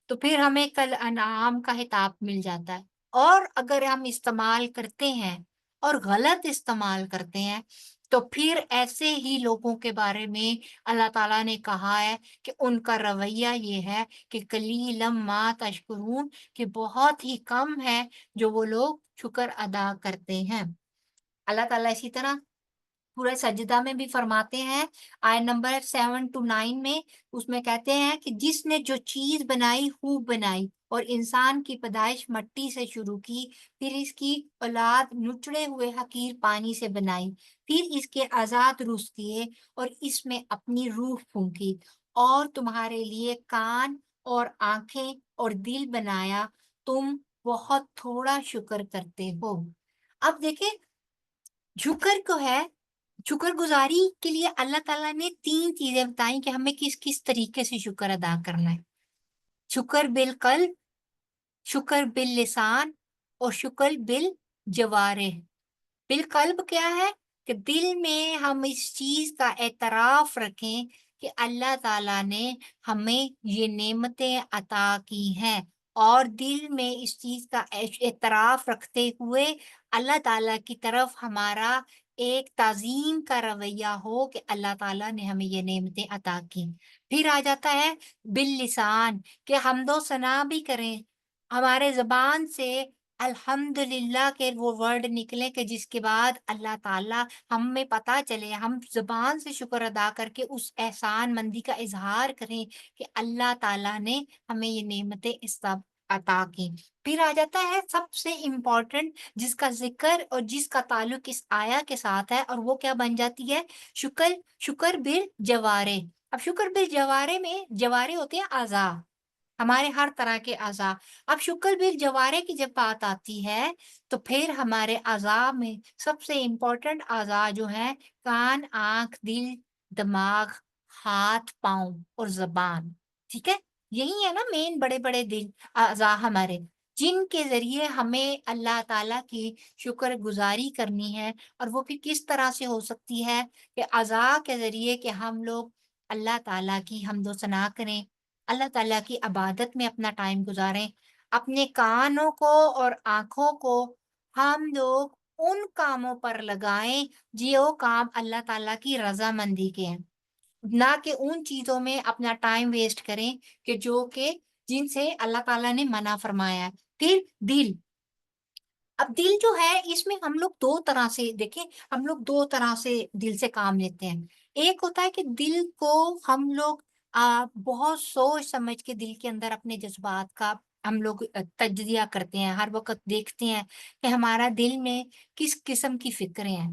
تو پھر ہمیں کل انعام کا خطاب مل جاتا ہے، اور اگر ہم استعمال کرتے ہیں اور غلط استعمال کرتے ہیں تو پھر ایسے ہی لوگوں کے بارے میں اللہ تعالیٰ نے کہا ہے کہ ان کا رویہ یہ ہے کہ قلیلم ما تشکرون، کہ بہت ہی کم ہے جو وہ لوگ شکر ادا کرتے ہیں۔ اللہ تعالیٰ اسی طرح پورے سجدہ میں بھی فرماتے ہیں آیت نمبر 7 to 9 میں، اس میں کہتے ہیں کہ جس نے جو چیز بنائی خوب بنائی، اور انسان کی پیدائش مٹی سے شروع کی، پھر اس کی اولاد نچڑے ہوئے حقیر پانی سے بنائی، پھر اس کے آزاد روح کیے اور اس میں اپنی روح پھونکی، اور تمہارے لیے کان اور آنکھیں اور دل بنایا، تم بہت تھوڑا شکر کرتے ہو۔ اب دیکھیں شکر کو ہے، شکر گزاری کے لیے اللہ تعالیٰ نے 3 چیزیں بتائیں کہ ہمیں کس کس طریقے سے شکر ادا کرنا ہے۔ شکر بالقلب، شکر باللسان اور شکر بالجوارح۔ بالقلب کیا ہے؟ کہ دل میں ہم اس چیز کا اعتراف رکھیں کہ اللہ تعالیٰ نے ہمیں یہ نعمتیں عطا کی ہیں، اور دل میں اس چیز کا اعتراف رکھتے ہوئے اللہ تعالیٰ کی طرف ہمارا ایک تعظیم کا رویہ ہو کہ اللہ تعالیٰ نے ہمیں یہ نعمتیں عطا کی۔ پھر آ جاتا ہے باللسان، کہ حمد و ثنا بھی کریں، ہمارے زبان سے الحمدللہ کے وہ ورڈ نکلے کہ جس کے بعد اللہ تعالیٰ ہمیں پتہ چلے، ہم زبان سے شکر ادا کر کے اس احسان مندی کا اظہار کریں کہ اللہ تعالیٰ نے ہمیں یہ نعمتیں اس سب عطا کی۔ پھر آ جاتا ہے سب سے امپورٹنٹ جس کا ذکر اور جس کا تعلق اس آیا کے ساتھ ہے، اور وہ کیا بن جاتی ہے؟ شکر بالجوارح۔ اب شکر بالجوارح میں جوارح ہوتے ہیں اعضاء، ہمارے ہر طرح کے اعضاء۔ اب شکر بالجوارح کی جب بات آتی ہے تو پھر ہمارے اعضاء میں سب سے امپورٹنٹ اعضاء جو ہیں کان، آنکھ، دل، دماغ، ہاتھ، پاؤں اور زبان، ٹھیک ہے؟ یہی ہے نا مین بڑے بڑے دل اعضاء ہمارے، جن کے ذریعے ہمیں اللہ تعالیٰ کی شکر گزاری کرنی ہے۔ اور وہ بھی کس طرح سے ہو سکتی ہے؟ کہ اعضاء کے ذریعے کہ ہم لوگ اللہ تعالیٰ کی حمد و ثنا کریں، اللہ تعالیٰ کی عبادت میں اپنا ٹائم گزاریں، اپنے کانوں کو اور آنکھوں کو ہم لوگ ان کاموں پر لگائیں جو کام اللہ تعالیٰ کی رضامندی کے ہیں، نہ کہ ان چیزوں میں اپنا ٹائم ویسٹ کریں کہ جن سے اللہ تعالیٰ نے منع فرمایا ہے۔ پھر دل، اب دل جو ہے اس میں ہم لوگ 2 طرح سے دیکھیں، ہم لوگ 2 طرح سے دل سے کام لیتے ہیں۔ ایک ہوتا ہے کہ دل کو ہم لوگ بہت سوچ سمجھ کے دل کے اندر اپنے جذبات کا ہم لوگ تجزیہ کرتے ہیں، ہر وقت دیکھتے ہیں کہ ہمارا دل میں کس قسم کی فکریں ہیں۔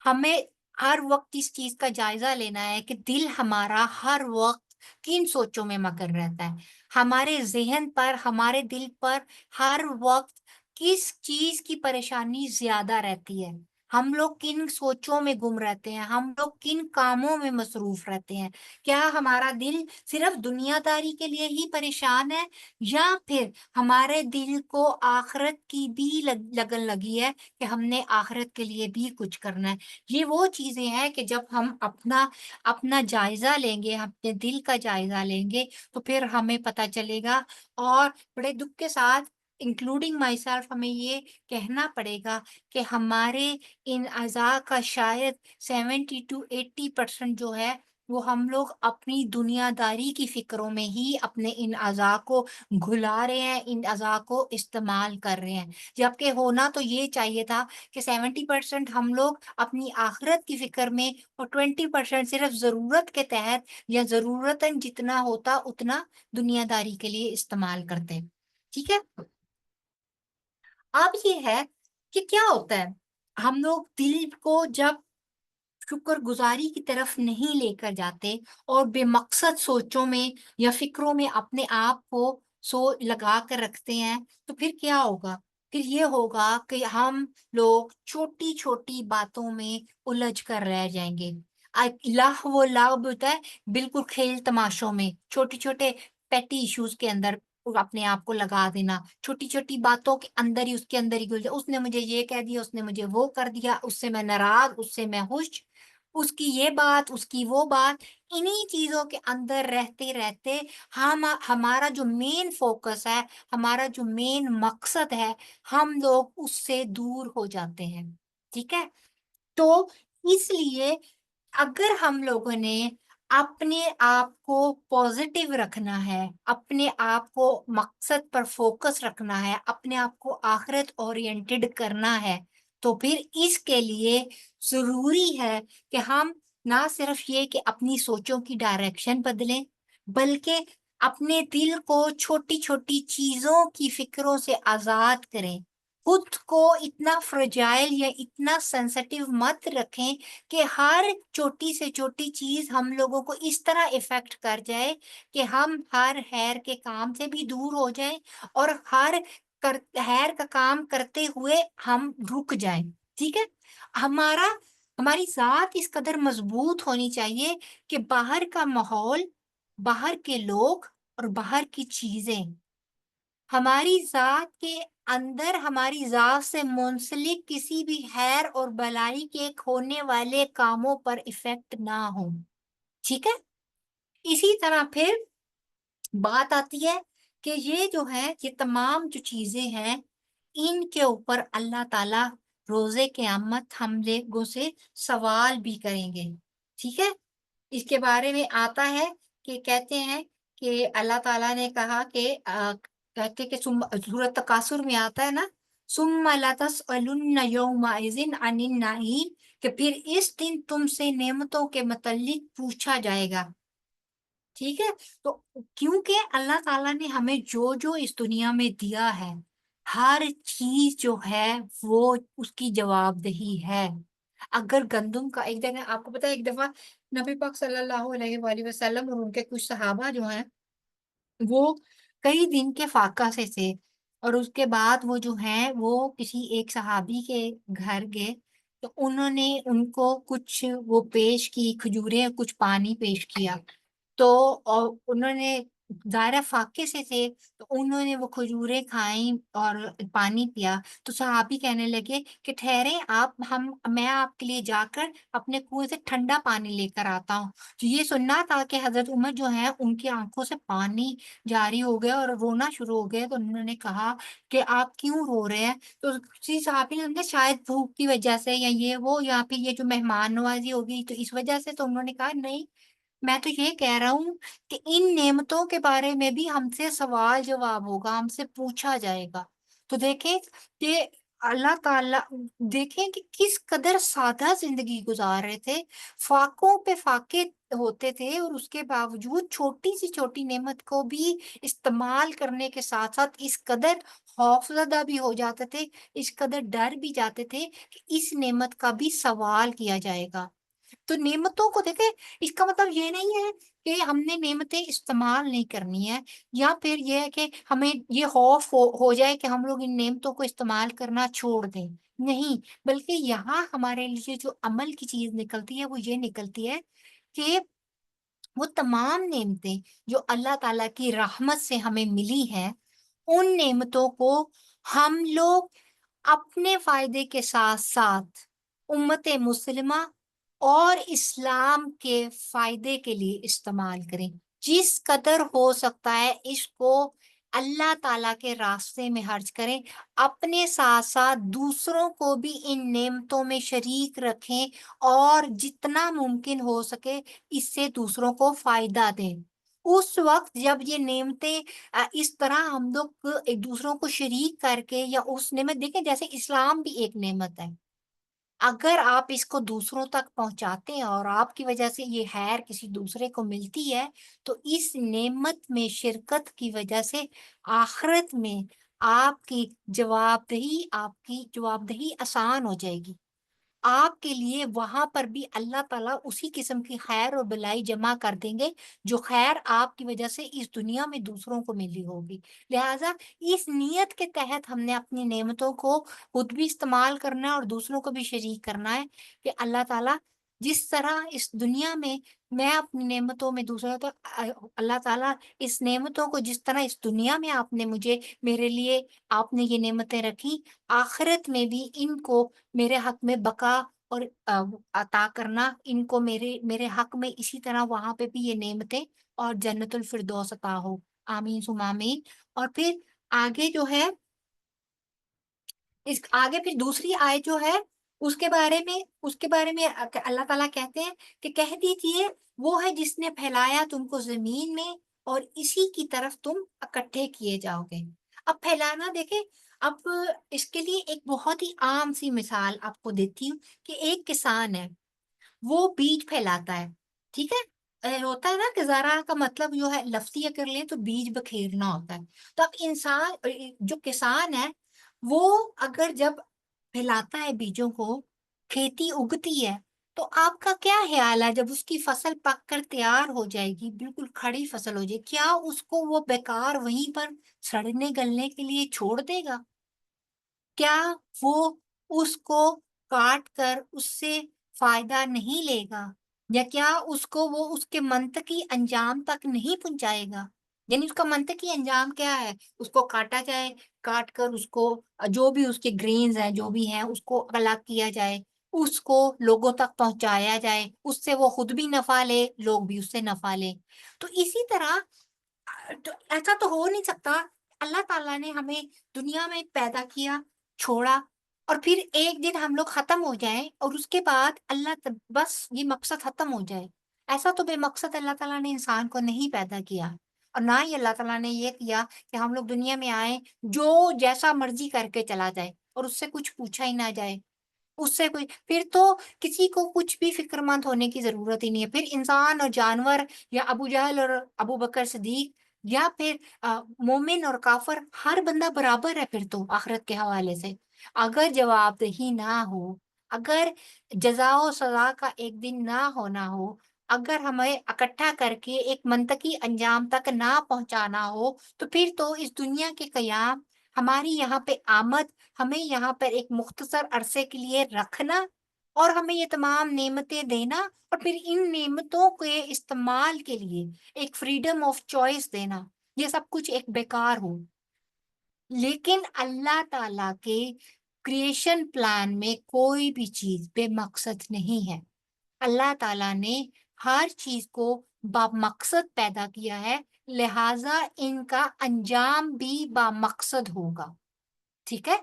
ہمیں ہر وقت اس چیز کا جائزہ لینا ہے کہ دل ہمارا ہر وقت کن سوچوں میں مگن رہتا ہے، ہمارے ذہن پر، ہمارے دل پر ہر وقت کس چیز کی پریشانی زیادہ رہتی ہے، ہم لوگ کن سوچوں میں گم رہتے ہیں، ہم لوگ کن کاموں میں مصروف رہتے ہیں۔ کیا ہمارا دل صرف دنیا داری کے لیے ہی پریشان ہے، یا پھر ہمارے دل کو آخرت کی بھی لگن لگی ہے کہ ہم نے آخرت کے لیے بھی کچھ کرنا ہے؟ یہ وہ چیزیں ہیں کہ جب ہم اپنا جائزہ لیں گے، اپنے دل کا جائزہ لیں گے تو پھر ہمیں پتہ چلے گا، اور بڑے دکھ کے ساتھ انکلوڈنگ مائی سیلف ہمیں یہ کہنا پڑے گا کہ ہمارے ان اعضاء کا شاید 70 to 80% جو ہے وہ ہم لوگ اپنی دنیا داری کی فکروں میں ہی اپنے ان اعضاء کو گھلا رہے ہیں، ان اعضاء کو استعمال کر رہے ہیں، جبکہ ہونا تو یہ چاہیے تھا کہ 70% ہم لوگ اپنی آخرت کی فکر میں اور 20% صرف ضرورت کے تحت یا ضرورتاً جتنا ہوتا اتنا دنیا داری کے لیے استعمال کرتے۔ ٹھیک ہے؟ اب یہ ہے کہ کیا ہوتا ہے، ہم لوگ دل کو جب شکر گزاری کی طرف نہیں لے کر جاتے اور بے مقصد سوچوں میں یا فکروں میں اپنے آپ کو لگا کر رکھتے ہیں، تو پھر کیا ہوگا؟ پھر یہ ہوگا کہ ہم لوگ چھوٹی چھوٹی باتوں میں الجھ کر رہ جائیں گے۔ لہو و لعب ہوتا ہے بالکل کھیل تماشوں میں، چھوٹے چھوٹے پیٹی ایشوز کے اندر اپنے آپ کو لگا دینا، چھوٹی چھوٹی باتوں کے اندر ہی اس کے اندر ہی گل جائے، اس نے مجھے یہ کہہ دیا، اس نے مجھے وہ کر دیا، اس سے میں ناراض، اس سے میں خوش، اس کی یہ بات، اس کی وہ بات، انہی چیزوں کے اندر رہتے رہتے ہمارا جو مین فوکس ہے، ہمارا جو مین مقصد ہے، ہم لوگ اس سے دور ہو جاتے ہیں۔ ٹھیک ہے؟ تو اس لیے اگر ہم لوگوں نے اپنے آپ کو پازیٹیو رکھنا ہے، اپنے آپ کو مقصد پر فوکس رکھنا ہے، اپنے آپ کو آخرت اورینٹڈ کرنا ہے، تو پھر اس کے لیے ضروری ہے کہ ہم نہ صرف یہ کہ اپنی سوچوں کی ڈائریکشن بدلیں، بلکہ اپنے دل کو چھوٹی چھوٹی چیزوں کی فکروں سے آزاد کریں، خود کو اتنا فرجائل یا اتنا سینسٹیو مت رکھیں کہ ہر چھوٹی سے چھوٹی چیز ہم لوگوں کو اس طرح افیکٹ کر جائے کہ ہم ہر خیر کے کام سے بھی دور ہو جائیں اور ہر خیر کا کام کرتے ہوئے ہم رک جائیں. ٹھیک ہے، ہماری ذات اس قدر مضبوط ہونی چاہیے کہ باہر کا ماحول، باہر کے لوگ اور باہر کی چیزیں ہماری ذات کے اندر، ہماری ذات سے منسلک کسی بھی خیر اور بلائی کے ہونے والے کاموں پر افیکٹ نہ ہوں. ٹھیک ہے، اسی طرح پھر بات آتی ہے کہ یہ جو ہے، یہ تمام جو چیزیں ہیں، ان کے اوپر اللہ تعالیٰ روز قیامت ہم لوگوں سے سوال بھی کریں گے. ٹھیک ہے، اس کے بارے میں آتا ہے کہ کہتے ہیں کہ اللہ تعالیٰ نے کہا کہ کہتے کہ سورۃ تکاثر میں آتا ہے نا، ثم لتسألن یومئذ عن النعیم، کہ پھر اس دن تم سے نعمتوں کے متعلق پوچھا جائے گا. ٹھیک ہے، تو کیونکہ اللہ تعالیٰ نے ہمیں جو جو اس دنیا میں دیا ہے، ہر چیز جو ہے وہ اس کی جواب دہی ہے. اگر گندم کا ایک دفعہ آپ کو پتا ہے، ایک دفعہ نبی پاک صلی اللہ علیہ وآلہ وسلم اور ان کے کچھ صحابہ جو ہیں وہ کئی دن کے فاقہ سے تھے، اور اس کے بعد وہ جو ہیں وہ کسی ایک صحابی کے گھر گئے، تو انہوں نے ان کو کچھ وہ پیش کی کھجوریں، کچھ پانی پیش کیا. تو اور انہوں نے ظاہر فاقے سے تھے، تو انہوں نے وہ کھجوریں کھائیں اور پانی پیا. تو صحابی کہنے لگے کہ ٹھہریں آپ، میں آپ کے لیے جا کر اپنے کنویں سے ٹھنڈا پانی لے کر آتا ہوں. تو یہ سننا تھا کہ حضرت عمر جو ہے ان کی آنکھوں سے پانی جاری ہو گیا اور رونا شروع ہو گیا. تو انہوں نے کہا کہ آپ کیوں رو رہے ہیں؟ تو کسی صحابی نے کہا شاید بھوک کی وجہ سے، یا یہ وہ، یا پھر یہ جو مہمان نوازی ہوگی تو اس وجہ سے. تو انہوں نے کہا نہیں، میں تو یہ کہہ رہا ہوں کہ ان نعمتوں کے بارے میں بھی ہم سے سوال جواب ہوگا، ہم سے پوچھا جائے گا. تو دیکھیں کہ اللہ تعالیٰ، دیکھیں کہ کس قدر سادہ زندگی گزار رہے تھے، فاقوں پہ فاقے ہوتے تھے، اور اس کے باوجود چھوٹی سی چھوٹی نعمت کو بھی استعمال کرنے کے ساتھ ساتھ اس قدر خوفزدہ بھی ہو جاتے تھے، اس قدر ڈر بھی جاتے تھے کہ اس نعمت کا بھی سوال کیا جائے گا. تو نعمتوں کو دیکھیں، اس کا مطلب یہ نہیں ہے کہ ہم نے نعمتیں استعمال نہیں کرنی ہے، یا پھر یہ ہے کہ ہمیں یہ خوف ہو جائے کہ ہم لوگ ان نعمتوں کو استعمال کرنا چھوڑ دیں. نہیں، بلکہ یہاں ہمارے لیے جو عمل کی چیز نکلتی ہے وہ یہ نکلتی ہے کہ وہ تمام نعمتیں جو اللہ تعالیٰ کی رحمت سے ہمیں ملی ہیں، ان نعمتوں کو ہم لوگ اپنے فائدے کے ساتھ ساتھ امت مسلمہ اور اسلام کے فائدے کے لیے استعمال کریں. جس قدر ہو سکتا ہے اس کو اللہ تعالیٰ کے راستے میں خرچ کریں، اپنے ساتھ ساتھ دوسروں کو بھی ان نعمتوں میں شریک رکھیں، اور جتنا ممکن ہو سکے اس سے دوسروں کو فائدہ دیں. اس وقت جب یہ نعمتیں اس طرح ہم لوگ ایک دوسروں کو شریک کر کے، یا اس نعمت، دیکھیں جیسے اسلام بھی ایک نعمت ہے، اگر آپ اس کو دوسروں تک پہنچاتے ہیں اور آپ کی وجہ سے یہ خیر کسی دوسرے کو ملتی ہے، تو اس نعمت میں شرکت کی وجہ سے آخرت میں آپ کی جواب دہی آسان ہو جائے گی. آپ کے لیے وہاں پر بھی اللہ تعالیٰ اسی قسم کی خیر اور بلائی جمع کر دیں گے جو خیر آپ کی وجہ سے اس دنیا میں دوسروں کو ملی ہوگی. لہٰذا اس نیت کے تحت ہم نے اپنی نعمتوں کو خود بھی استعمال کرنا ہے اور دوسروں کو بھی شریک کرنا ہے، کہ اللہ تعالیٰ جس طرح اس دنیا میں اپنی نعمتوں میں دوسروں تو اللہ تعالیٰ اس نعمتوں کو جس طرح اس دنیا میں آپ نے میرے لیے آپ نے یہ نعمتیں رکھی، آخرت میں بھی ان کو میرے حق میں بقا اور عطا کرنا، ان کو میرے حق میں اسی طرح وہاں پہ بھی یہ نعمتیں اور جنت الفردوس عطا ہو. آمین ثم آمین. اور پھر آگے جو ہے، اس آگے پھر دوسری آیت جو ہے اس کے بارے میں اللہ تعالیٰ کہتے ہیں کہ کہہ دیجیے وہ ہے جس نے پھیلایا تم کو زمین میں اور اسی کی طرف تم اکٹھے کیے جاؤ گے. اب پھیلانا دیکھیں، اب اس کے لیے ایک بہت ہی عام سی مثال آپ کو دیتی ہوں کہ ایک کسان ہے، وہ بیج پھیلاتا ہے، ٹھیک ہے؟ ہوتا ہے نا کہ زرع کا مطلب جو ہے لفظی اگر لیں تو بیج بکھیرنا ہوتا ہے۔ تو اب انسان جو کسان ہے وہ اگر جب پھیلاتا ہے بیجوں کو، کھیتی اگتی ہے، تو آپ کا کیا خیال ہے جب اس کی فصل پک کر تیار ہو جائے گی، بالکل کھڑی فصل ہو جائے، کیا اس کو وہ بیکار وہیں پر سڑنے گلنے کے لیے چھوڑ دے گا؟ کیا وہ اس کو کاٹ کر اس سے فائدہ نہیں لے گا؟ یا کیا اس کو وہ اس کے منطقی انجام تک نہیں پہنچائے گا؟ یعنی اس کا منطقی انجام کیا ہے؟ اس کو کاٹا جائے، کاٹ کر اس کو جو بھی اس کے گرینز ہیں جو بھی ہیں اس کو الگ کیا جائے، اس کو لوگوں تک پہنچایا جائے، اس سے وہ خود بھی نفع لے، لوگ بھی اس سے نفع لے۔ تو اسی طرح تو ایسا تو ہو نہیں سکتا۔ اللہ تعالیٰ نے ہمیں دنیا میں پیدا کیا، چھوڑا، اور پھر ایک دن ہم لوگ ختم ہو جائیں اور اس کے بعد بس یہ مقصد ختم ہو جائے۔ ایسا تو بے مقصد اللہ تعالیٰ نے انسان کو نہیں پیدا کیا، اور نہ ہی اللہ تعالیٰ نے یہ کیا کہ ہم لوگ دنیا میں آئیں جو جیسا مرضی کر کے چلا جائے اور اس سے کچھ پوچھا ہی نہ جائے، اس سے کوئی پھر تو کسی کو کچھ بھی فکر مند ہونے کی ضرورت ہی نہیں ہے۔ پھر انسان اور جانور، یا ابو جہل اور ابو بکر صدیق، یا پھر مومن اور کافر، ہر بندہ برابر ہے پھر تو آخرت کے حوالے سے۔ اگر جواب دہی نہ ہو، اگر جزا و سزا کا ایک دن نہ ہونا ہو، اگر ہمیں اکٹھا کر کے ایک منطقی انجام تک نہ پہنچانا ہو، تو پھر تو اس دنیا کے قیام، ہماری یہاں پہ آمد، ہمیں یہاں پر ایک مختصر عرصے کے لیے رکھنا اور ہمیں یہ تمام نعمتیں دینا، اور پھر ان نعمتوں کے استعمال کے لیے ایک فریڈم آف چوائس دینا، یہ سب کچھ ایک بیکار ہو۔ لیکن اللہ تعالیٰ کے کریشن پلان میں کوئی بھی چیز بے مقصد نہیں ہے۔ اللہ تعالیٰ نے ہر چیز کو بامقصد پیدا کیا ہے، لہٰذا ان کا انجام بھی بامقصد ہوگا، ٹھیک ہے؟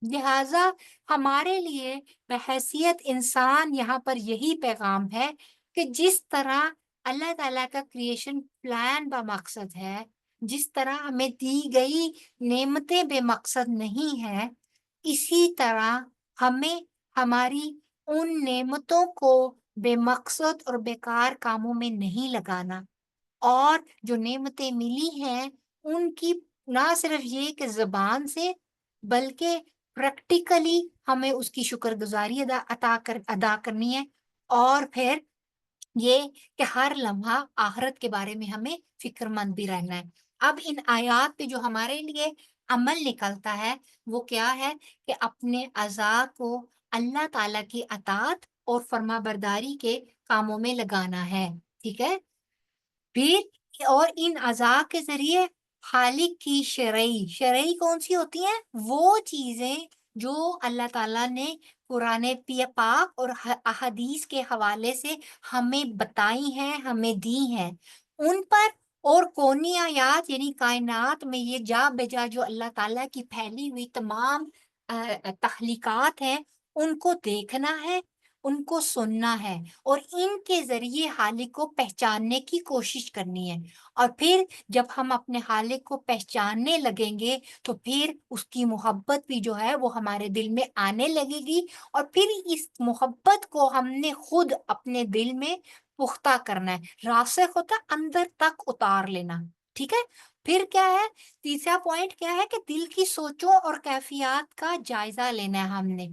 لہٰذا ہمارے لیے بحیثیت انسان یہاں پر یہی پیغام ہے کہ جس طرح اللہ تعالیٰ کا کریشن پلان بامقصد ہے، جس طرح ہمیں دی گئی نعمتیں بے مقصد نہیں ہیں، اسی طرح ہمیں ہماری ان نعمتوں کو بے مقصد اور بیکار کاموں میں نہیں لگانا، اور جو نعمتیں ملی ہیں ان کی نہ صرف یہ کہ زبان سے، بلکہ پریکٹیکلی ہمیں اس کی شکر گزاری ادا کرنی ہے، اور پھر یہ کہ ہر لمحہ آخرت کے بارے میں ہمیں فکر مند بھی رہنا ہے۔ اب ان آیات پہ جو ہمارے لیے عمل نکلتا ہے وہ کیا ہے کہ اپنے اعضاء کو اللہ تعالیٰ کی اطاعت اور فرما برداری کے کاموں میں لگانا ہے، ٹھیک ہے؟ پھر اور ان اعضاء کے ذریعے خالق کی شرعی کون سی ہوتی ہیں؟ وہ چیزیں جو اللہ تعالیٰ نے قرآن پاک اور احادیث کے حوالے سے ہمیں بتائی ہیں، ہمیں دی ہیں، ان پر اور کونی آیات یعنی کائنات میں یہ جا بجا جو اللہ تعالیٰ کی پھیلی ہوئی تمام تخلیقات ہیں، ان کو دیکھنا ہے، ان کو سننا ہے، اور ان کے ذریعے خالق کو پہچاننے کی کوشش کرنی ہے۔ اور پھر جب ہم اپنے خالق کو پہچاننے لگیں گے تو پھر اس کی محبت بھی جو ہے وہ ہمارے دل میں آنے لگے گی، اور پھر اس محبت کو ہم نے خود اپنے دل میں پختہ کرنا ہے، راسخ ہوتا اندر تک اتار لینا، ٹھیک ہے؟ پھر کیا ہے؟ تیسرا پوائنٹ کیا ہے کہ دل کی سوچوں اور کیفیات کا جائزہ لینا ہے ہم نے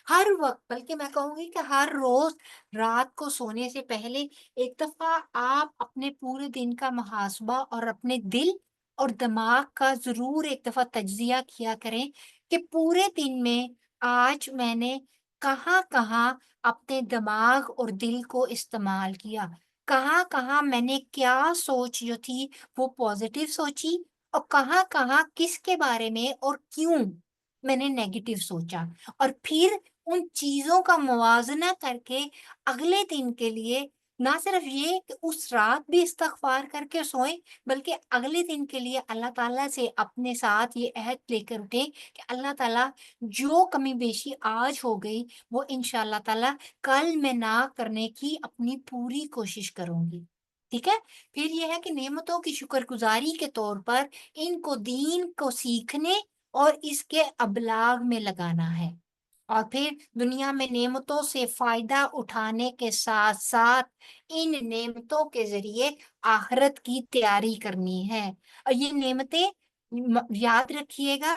ہر وقت، بلکہ میں کہوں گی کہ ہر روز رات کو سونے سے پہلے ایک دفعہ آپ اپنے پورے دن کا محاسبہ اور اپنے دل اور دماغ کا ضرور ایک دفعہ تجزیہ کیا کریں کہ پورے دن میں آج میں نے کہاں کہاں اپنے دماغ اور دل کو استعمال کیا، کہاں کہاں میں نے کیا سوچ جو تھی وہ پازیٹیو سوچی، اور کہاں کہاں کس کے بارے میں اور کیوں میں نے نیگیٹو سوچا، اور پھر ان چیزوں کا موازنہ کر کے اگلے دن کے لیے نہ صرف یہ کہ اس رات بھی استغفار کر کے سوئیں، بلکہ اگلے دن کے لیے اللہ تعالیٰ سے اپنے ساتھ یہ عہد لے کر اٹھیں کہ اللہ تعالیٰ جو کمی بیشی آج ہو گئی وہ انشاءاللہ تعالیٰ کل میں نہ کرنے کی اپنی پوری کوشش کروں گی، ٹھیک ہے؟ پھر یہ ہے کہ نعمتوں کی شکر گزاری کے طور پر ان کو دین کو سیکھنے اور اس کے ابلاغ میں لگانا ہے، اور پھر دنیا میں نعمتوں سے فائدہ اٹھانے کے ساتھ ساتھ ان نعمتوں کے ذریعے آخرت کی تیاری کرنی ہے۔ اور یہ نعمتیں یاد رکھیے گا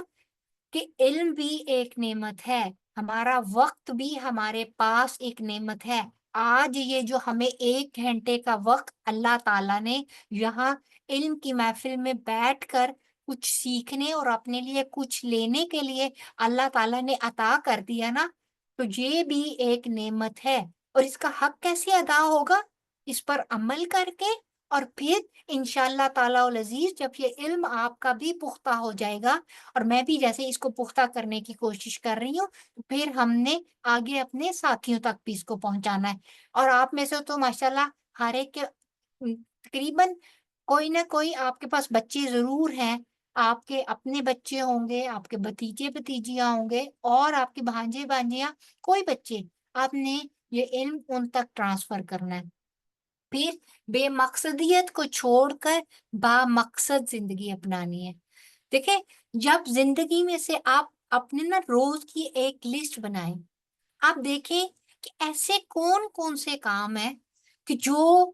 کہ علم بھی ایک نعمت ہے، ہمارا وقت بھی ہمارے پاس ایک نعمت ہے۔ آج یہ جو ہمیں 1 گھنٹے کا وقت اللہ تعالیٰ نے یہاں علم کی محفل میں بیٹھ کر کچھ سیکھنے اور اپنے لیے کچھ لینے کے لیے اللہ تعالیٰ نے عطا کر دیا نا، تو یہ بھی ایک نعمت ہے، اور اس کا حق کیسے ادا ہوگا؟ اس پر عمل کر کے، اور پھر انشاءاللہ تعالیٰ العزیز جب یہ علم آپ کا بھی پختہ ہو جائے گا، اور میں بھی جیسے اس کو پختہ کرنے کی کوشش کر رہی ہوں، تو پھر ہم نے آگے اپنے ساتھیوں تک بھی اس کو پہنچانا ہے۔ اور آپ میں سے تو ماشاءاللہ ہر ایک کے تقریباً کوئی نہ کوئی آپ کے پاس بچے ضرور ہیں، آپ کے اپنے بچے ہوں گے، آپ کے بھتیجے بھتیجیاں ہوں گے، اور آپ کے بھانجے بھانجیاں، کوئی بچے، آپ نے یہ علم ان تک ٹرانسفر کرنا ہے۔ پھر بے مقصدیت کو چھوڑ کر با مقصد زندگی اپنانی ہے۔ دیکھیں، جب زندگی میں سے آپ اپنے نا روز کی ایک لسٹ بنائیں، آپ دیکھیں کہ ایسے کون کون سے کام ہیں کہ جو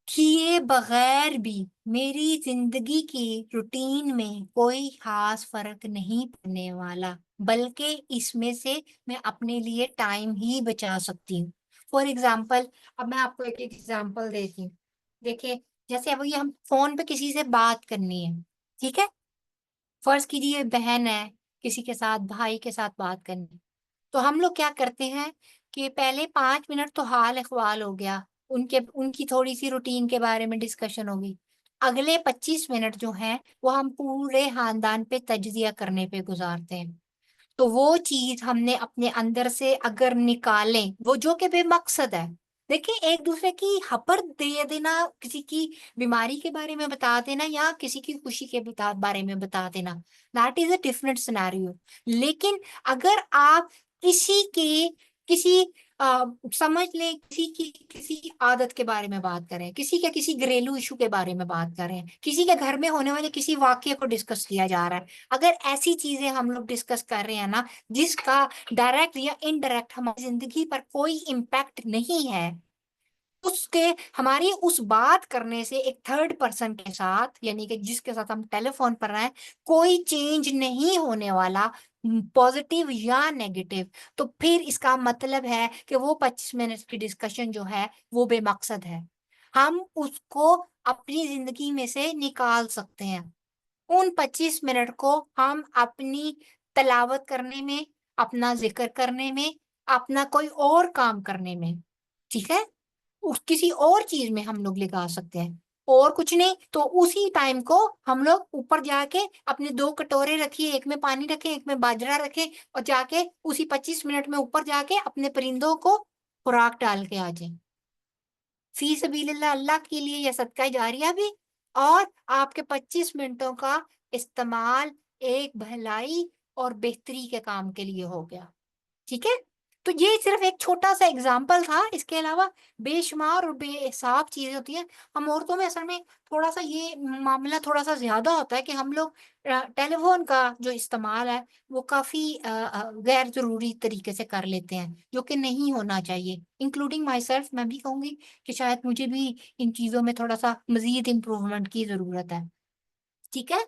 کیے بغیر بھی میری زندگی کی روٹین میں کوئی خاص فرق نہیں پڑنے والا، بلکہ اس میں سے میں اپنے لیے ٹائم ہی بچا سکتی ہوں۔ فار ایگزامپل، اب میں آپ کو ایک ایگزامپل دیتی ہوں۔ دیکھیں، جیسے اب یہ ہم فون پہ کسی سے بات کرنی ہے، ٹھیک ہے؟ فرض کیجیے بہن ہے، کسی کے ساتھ بھائی کے ساتھ بات کرنی، تو ہم لوگ کیا کرتے ہیں کہ پہلے 5 منٹ تو حال احوال ہو گیا، ان کی تھوڑی سی روٹین کے بارے میں ڈسکشن ہوگی، اگلے 25 منٹ جو ہیں وہ ہم پورے خاندان پہ تجزیہ کرنے پہ گزارتے ہیں۔ تو وہ چیز ہم نے اپنے اندر سے اگر نکالیں، وہ جو کہ بے مقصد ہے، دیکھیں ایک دوسرے کی خبر دے دینا، کسی کی بیماری کے بارے میں بتا دینا یا کسی کی خوشی کے بارے میں بتا دینا، that is a different scenario. لیکن اگر آپ کسی سمجھ لیں کسی کی کسی عادت کے بارے میں بات کریں، کسی کے کسی گھریلو ایشو کے بارے میں بات کریں، کسی کے گھر میں ہونے والے کسی واقعے کو ڈسکس کیا جا رہا ہے، اگر ایسی چیزیں ہم لوگ ڈسکس کر رہے ہیں نا جس کا ڈائریکٹ یا انڈائریکٹ ہماری زندگی پر کوئی امپیکٹ نہیں ہے، ہماری اس بات کرنے سے ایک تھرڈ پرسن کے ساتھ، یعنی کہ جس کے ساتھ ہم ٹیلی فون پر رہیں، کوئی چینج نہیں ہونے والا، پازیٹیو یا نیگیٹو، تو پھر اس کا مطلب ہے کہ وہ 25 منٹ کی ڈسکشن جو ہے وہ بے مقصد ہے۔ ہم اس کو اپنی زندگی میں سے نکال سکتے ہیں۔ ان 25 منٹ کو ہم اپنی تلاوت کرنے میں، اپنا ذکر کرنے میں، اپنا کوئی اور کام کرنے میں، ٹھیک ہے، کسی اور چیز میں ہم لوگ لگا سکتے ہیں، اور کچھ نہیں تو اسی ٹائم کو ہم لوگ اوپر جا کے اپنے 2 کٹورے رکھیے، ایک میں پانی رکھیں، ایک میں باجرہ رکھیں، اور جا کے اسی 25 منٹ میں اوپر جا کے اپنے پرندوں کو خوراک ڈال کے آ جائیں، فی سبیل اللہ، اللہ کے لیے یہ صدقہ جاریہ بھی، اور آپ کے 25 منٹوں کا استعمال ایک بھلائی اور بہتری کے کام کے لیے ہو گیا، ٹھیک ہے؟ تو یہ صرف ایک چھوٹا سا اگزامپل تھا، اس کے علاوہ بے شمار اور بے حساب چیزیں ہوتی ہیں۔ ہم عورتوں میں اصل میں تھوڑا سا یہ معاملہ تھوڑا سا زیادہ ہوتا ہے کہ ہم لوگ ٹیلی فون کا جو استعمال ہے وہ کافی غیر ضروری طریقے سے کر لیتے ہیں، جو کہ نہیں ہونا چاہیے، انکلوڈنگ مائی سیلف، میں بھی کہوں گی کہ شاید مجھے بھی ان چیزوں میں تھوڑا سا مزید امپروومنٹ کی ضرورت ہے، ٹھیک ہے؟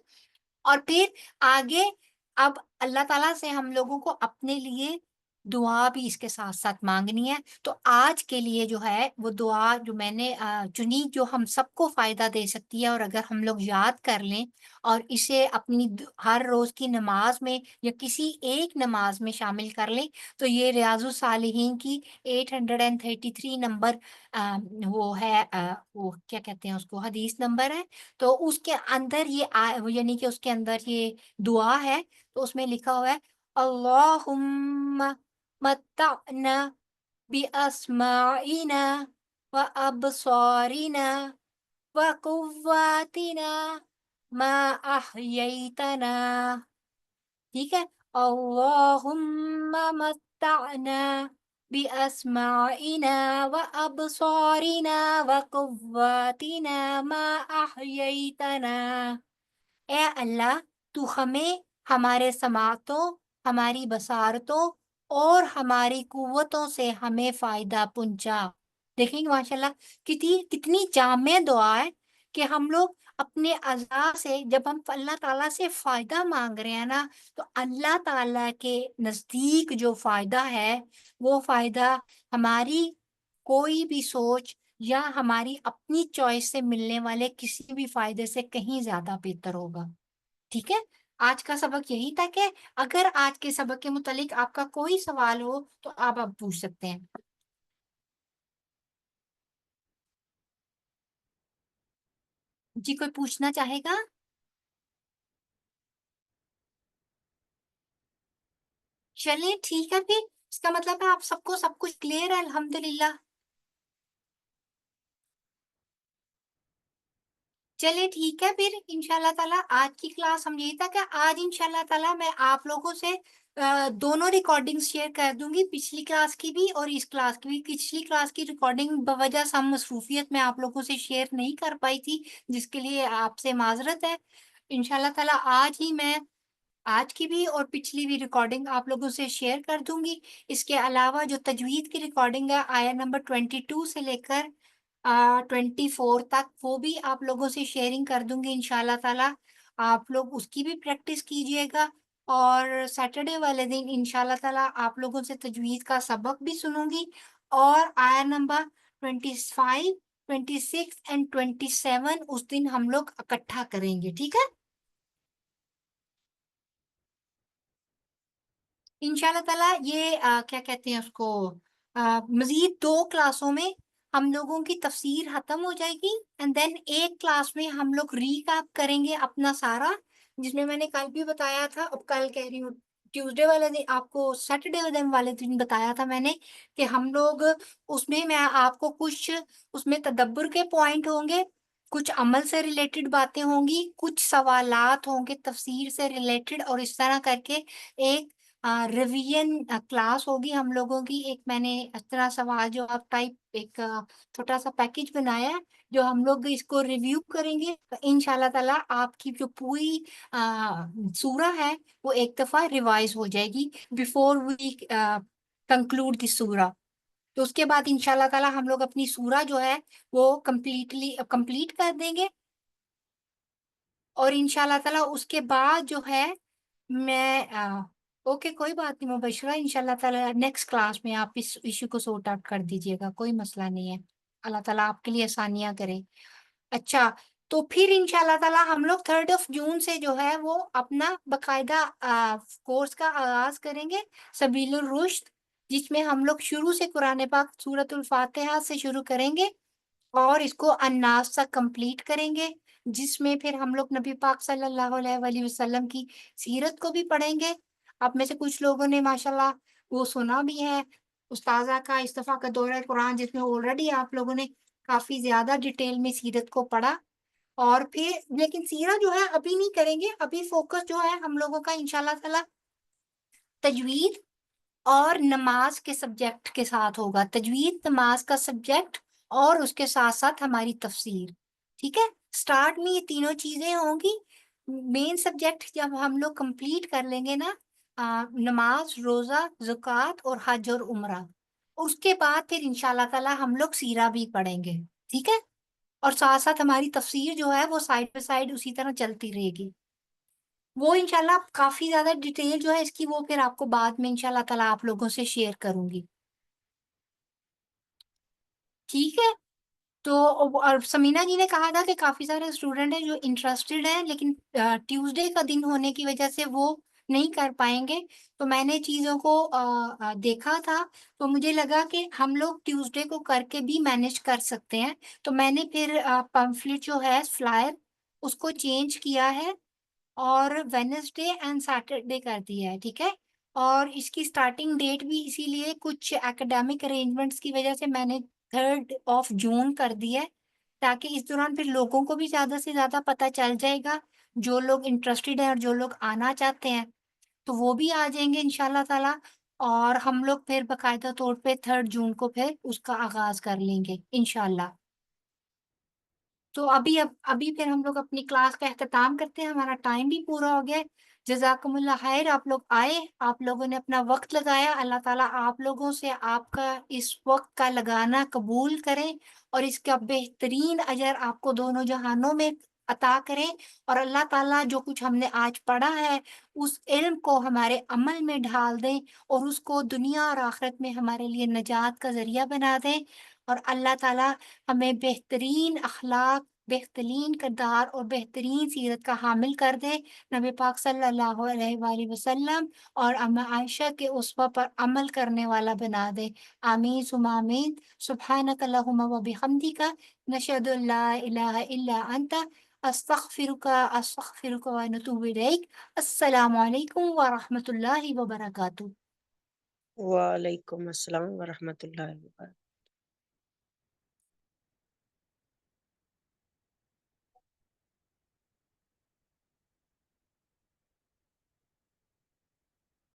اور پھر آگے اب اللہ تعالیٰ سے ہم لوگوں کو اپنے لیے دعا بھی اس کے ساتھ ساتھ مانگنی ہے۔ تو آج کے لیے جو ہے وہ دعا جو میں نے چنی، جو ہم سب کو فائدہ دے سکتی ہے، اور اگر ہم لوگ یاد کر لیں اور اسے اپنی ہر روز کی نماز میں یا کسی ایک نماز میں شامل کر لیں، تو یہ ریاض الصالحین کی 833 نمبر وہ ہے، وہ کیا کہتے ہیں اس کو، حدیث نمبر ہے، تو اس کے اندر یعنی کہ اس کے اندر یہ دعا ہے، تو اس میں لکھا ہوا ہے اللہم متعنا بأسماعنا وأبصارنا وقواتنا ما أحييتنا، ٹھیک ہے، اللہم متعنا بأسماعنا وأبصارنا وقواتنا ما أحييتنا، اے اللہ تو ہمیں ہمارے سماعتوں، ہماری بصارتوں اور ہماری قوتوں سے ہمیں فائدہ پہنچا۔ دیکھیں گے ماشاءاللہ کتنی جامع دعا ہے کہ ہم لوگ اپنے اعضاء سے جب ہم اللہ تعالیٰ سے فائدہ مانگ رہے ہیں نا، تو اللہ تعالیٰ کے نزدیک جو فائدہ ہے وہ فائدہ ہماری کوئی بھی سوچ یا ہماری اپنی چوائس سے ملنے والے کسی بھی فائدے سے کہیں زیادہ بہتر ہوگا۔ ٹھیک ہے، آج کا سبق یہی تک ہے۔ اگر آج کے سبق کے متعلق آپ کا کوئی سوال ہو تو آپ اب پوچھ سکتے ہیں۔ جی کوئی پوچھنا چاہے گا؟ چلیے ٹھیک ہے، پھر اس کا مطلب ہے آپ سب کو سب کچھ کلیئر ہے الحمدللہ۔ چلیے ٹھیک ہے، پھر انشاءاللہ تعالیٰ آج کی کلاس ہم یہی تک ہے۔ آج انشاءاللہ تعالیٰ میں آپ لوگوں سے دونوں ریکارڈنگ شیئر کر دوں گی، پچھلی کلاس کی بھی اور اس کلاس کی بھی۔ پچھلی کلاس کی ریکارڈنگ بوجہ سے ہم مصروفیت میں آپ لوگوں سے شیئر نہیں کر پائی تھی، جس کے لیے آپ سے معذرت ہے۔ انشاءاللہ تعالیٰ آج ہی میں آج کی بھی اور پچھلی بھی ریکارڈنگ آپ لوگوں سے شیئر کر دوں گی۔ اس کے علاوہ جو تجوید کی ریکارڈنگ ہے آیا نمبر 22 سے لے کر 24 تک، وہ بھی آپ لوگوں سے شیئرنگ کر دوں گی انشاءاللہ تعالیٰ۔ آپ لوگ اس کی بھی پریکٹس کیجئے گا، اور سیٹرڈے والے دن انشاءاللہ تعالیٰ آپ لوگوں سے تجوید کا سبق بھی سنوں گی، اور آیا نمبر 25، 26 اینڈ 27 اس دن ہم لوگ اکٹھا کریں گے۔ ٹھیک ہے، انشاءاللہ تعالیٰ یہ کیا کہتے ہیں اس کو، مزید 2 کلاسوں میں ہم لوگوں کی تفسیر ختم ہو جائے گی، اینڈ دین ایک کلاس میں ہم لوگ ریکیپ کریں گے اپنا سارا، جس میں نے کل بھی بتایا تھا، اب کل کہہ رہی ہوں ٹیوزڈے والے دن، آپ کو سیٹرڈے والے دن بتایا تھا میں نے کہ ہم لوگ اس میں آپ کو کچھ اس میں تدبر کے پوائنٹ ہوں گے، کچھ عمل سے ریلیٹڈ باتیں ہوں گی، کچھ سوالات ہوں گے تفسیر سے ریلیٹڈ، اور اس طرح کر کے ایک ریویژن کلاس ہوگی ہم لوگوں کی۔ ایک میں نے اس طرح سوال جواب ٹائپ ایک چھوٹا سا پیکج بنایا ہے، جو ہم لوگ اس کو ریویو کریں گے۔ انشاءاللہ تعالیٰ آپ کی جو پوری سورہ ہے وہ ایک دفعہ ریوائز ہو جائے گی بیفور وی کنکلوڈ دی سورہ۔ تو اس کے بعد انشاءاللہ تعالیٰ ہم لوگ اپنی سورہ جو ہے وہ کمپلیٹ کر دیں گے، اور انشاءاللہ تعالیٰ اس کے بعد جو ہے میں اوکے کوئی بات نہیں مبشرہ، انشاءاللہ تعالیٰ نیکسٹ کلاس میں آپ اس ایشو کو سورٹ آؤٹ کر دیجیے گا، کوئی مسئلہ نہیں ہے، اللہ تعالیٰ آپ کے لیے آسانیاں کرے۔ اچھا، تو پھر انشاءاللہ تعالیٰ ہم لوگ 3 جون سے جو ہے وہ اپنا باقاعدہ کورس کا آغاز کریں گے، سبیل الرشد، جس میں ہم لوگ شروع سے قرآن پاک سورۃ الفاتحہ سے شروع کریں گے اور اس کو الناس تک کمپلیٹ کریں گے، جس میں پھر ہم لوگ نبی پاک صلی اللہ علیہ وآلہ وسلم کی سیرت کو بھی پڑھیں گے۔ آپ میں سے کچھ لوگوں نے ماشاءاللہ وہ سنا بھی ہے، استاذہ کا استفا کا دورہ قرآن، جس میں آلریڈی آپ لوگوں نے کافی زیادہ ڈیٹیل میں سیرت کو پڑھا، اور پھر لیکن سیرت جو ہے ابھی نہیں کریں گے، ابھی فوکس جو ہے ہم لوگوں کا انشاءاللہ تعالیٰ تجوید اور نماز کے سبجیکٹ کے ساتھ ہوگا، تجوید نماز کا سبجیکٹ اور اس کے ساتھ ساتھ ہماری تفسیر۔ ٹھیک ہے، سٹارٹ میں یہ تینوں چیزیں ہوں گی۔ مین سبجیکٹ جب ہم لوگ کمپلیٹ کر لیں گے نا، نماز، روزہ، زکوٰۃ اور حج اور عمرہ، اس کے بعد پھر انشاءاللہ تعالیٰ ہم لوگ سیرہ بھی پڑھیں گے۔ ٹھیک ہے، اور ساتھ ساتھ ہماری تفسیر جو ہے وہ سائڈ پہ سائڈ اسی طرح چلتی رہے گی۔ وہ انشاءاللہ کافی زیادہ ڈیٹیل جو ہے اس کی وہ پھر آپ کو بعد میں انشاءاللہ تعالیٰ آپ لوگوں سے شیئر کروں گی۔ ٹھیک ہے، تو اور سمینہ جی نے کہا تھا کہ کافی سارے اسٹوڈنٹ ہیں جو انٹرسٹڈ ہیں، لیکن ٹیوزڈے کا دن ہونے کی وجہ سے وہ نہیں کر پائیں گے، تو میں نے چیزوں کو دیکھا تھا، تو مجھے لگا کہ ہم لوگ ٹیوزڈے کو کر کے بھی مینیج کر سکتے ہیں، تو میں نے پھر پمفلٹ جو ہے فلائر اس کو چینج کیا ہے اور وینسڈے اینڈ سیٹرڈے کر دیا ہے۔ ٹھیک ہے، اور اس کی سٹارٹنگ ڈیٹ بھی اسی لیے کچھ ایکڈیمک ارینجمنٹس کی وجہ سے میں نے 3 جون کر دی ہے، تاکہ اس دوران پھر لوگوں کو بھی زیادہ سے زیادہ پتہ چل جائے گا، جو لوگ انٹرسٹڈ ہیں اور جو لوگ آنا چاہتے ہیں تو وہ بھی آ جائیں گے انشاءاللہ تعالیٰ، اور ہم لوگ پھر باقاعدہ طور پہ 3 جون کو پھر اس کا آغاز کر لیں گے انشاءاللہ۔ تو ابھی پھر ہم لوگ اپنی کلاس کا اختتام کرتے ہیں، ہمارا ٹائم بھی پورا ہو گیا ہے۔ جزاکم اللہ خیر، آپ لوگ آئے، آپ لوگوں نے اپنا وقت لگایا، اللہ تعالیٰ آپ لوگوں سے آپ کا اس وقت کا لگانا قبول کریں اور اس کا بہترین اجر آپ کو دونوں جہانوں میں عطا کریں، اور اللہ تعالیٰ جو کچھ ہم نے آج پڑھا ہے اس علم کو ہمارے عمل میں ڈھال دیں اور اس کو دنیا اور آخرت میں ہمارے لیے نجات کا ذریعہ بنا دیں، اور اللہ تعالیٰ ہمیں بہترین اخلاق، بہترین کردار اور بہترین سیرت کا حامل کر دے، نبی پاک صلی اللہ علیہ وآلہ وسلم اور اما عائشہ کے اسوہ پر عمل کرنے والا بنا دے، آمین ثم آمین۔ سبحانک اللہم و بحمدک، نشہد ان لا الہ الا انت، استغفرک و نتوب الیک۔ السلام علیکم ورحمۃ اللہ وبرکاتہ۔ وعلیکم السلام ورحمۃ اللہ وبرکاتہ۔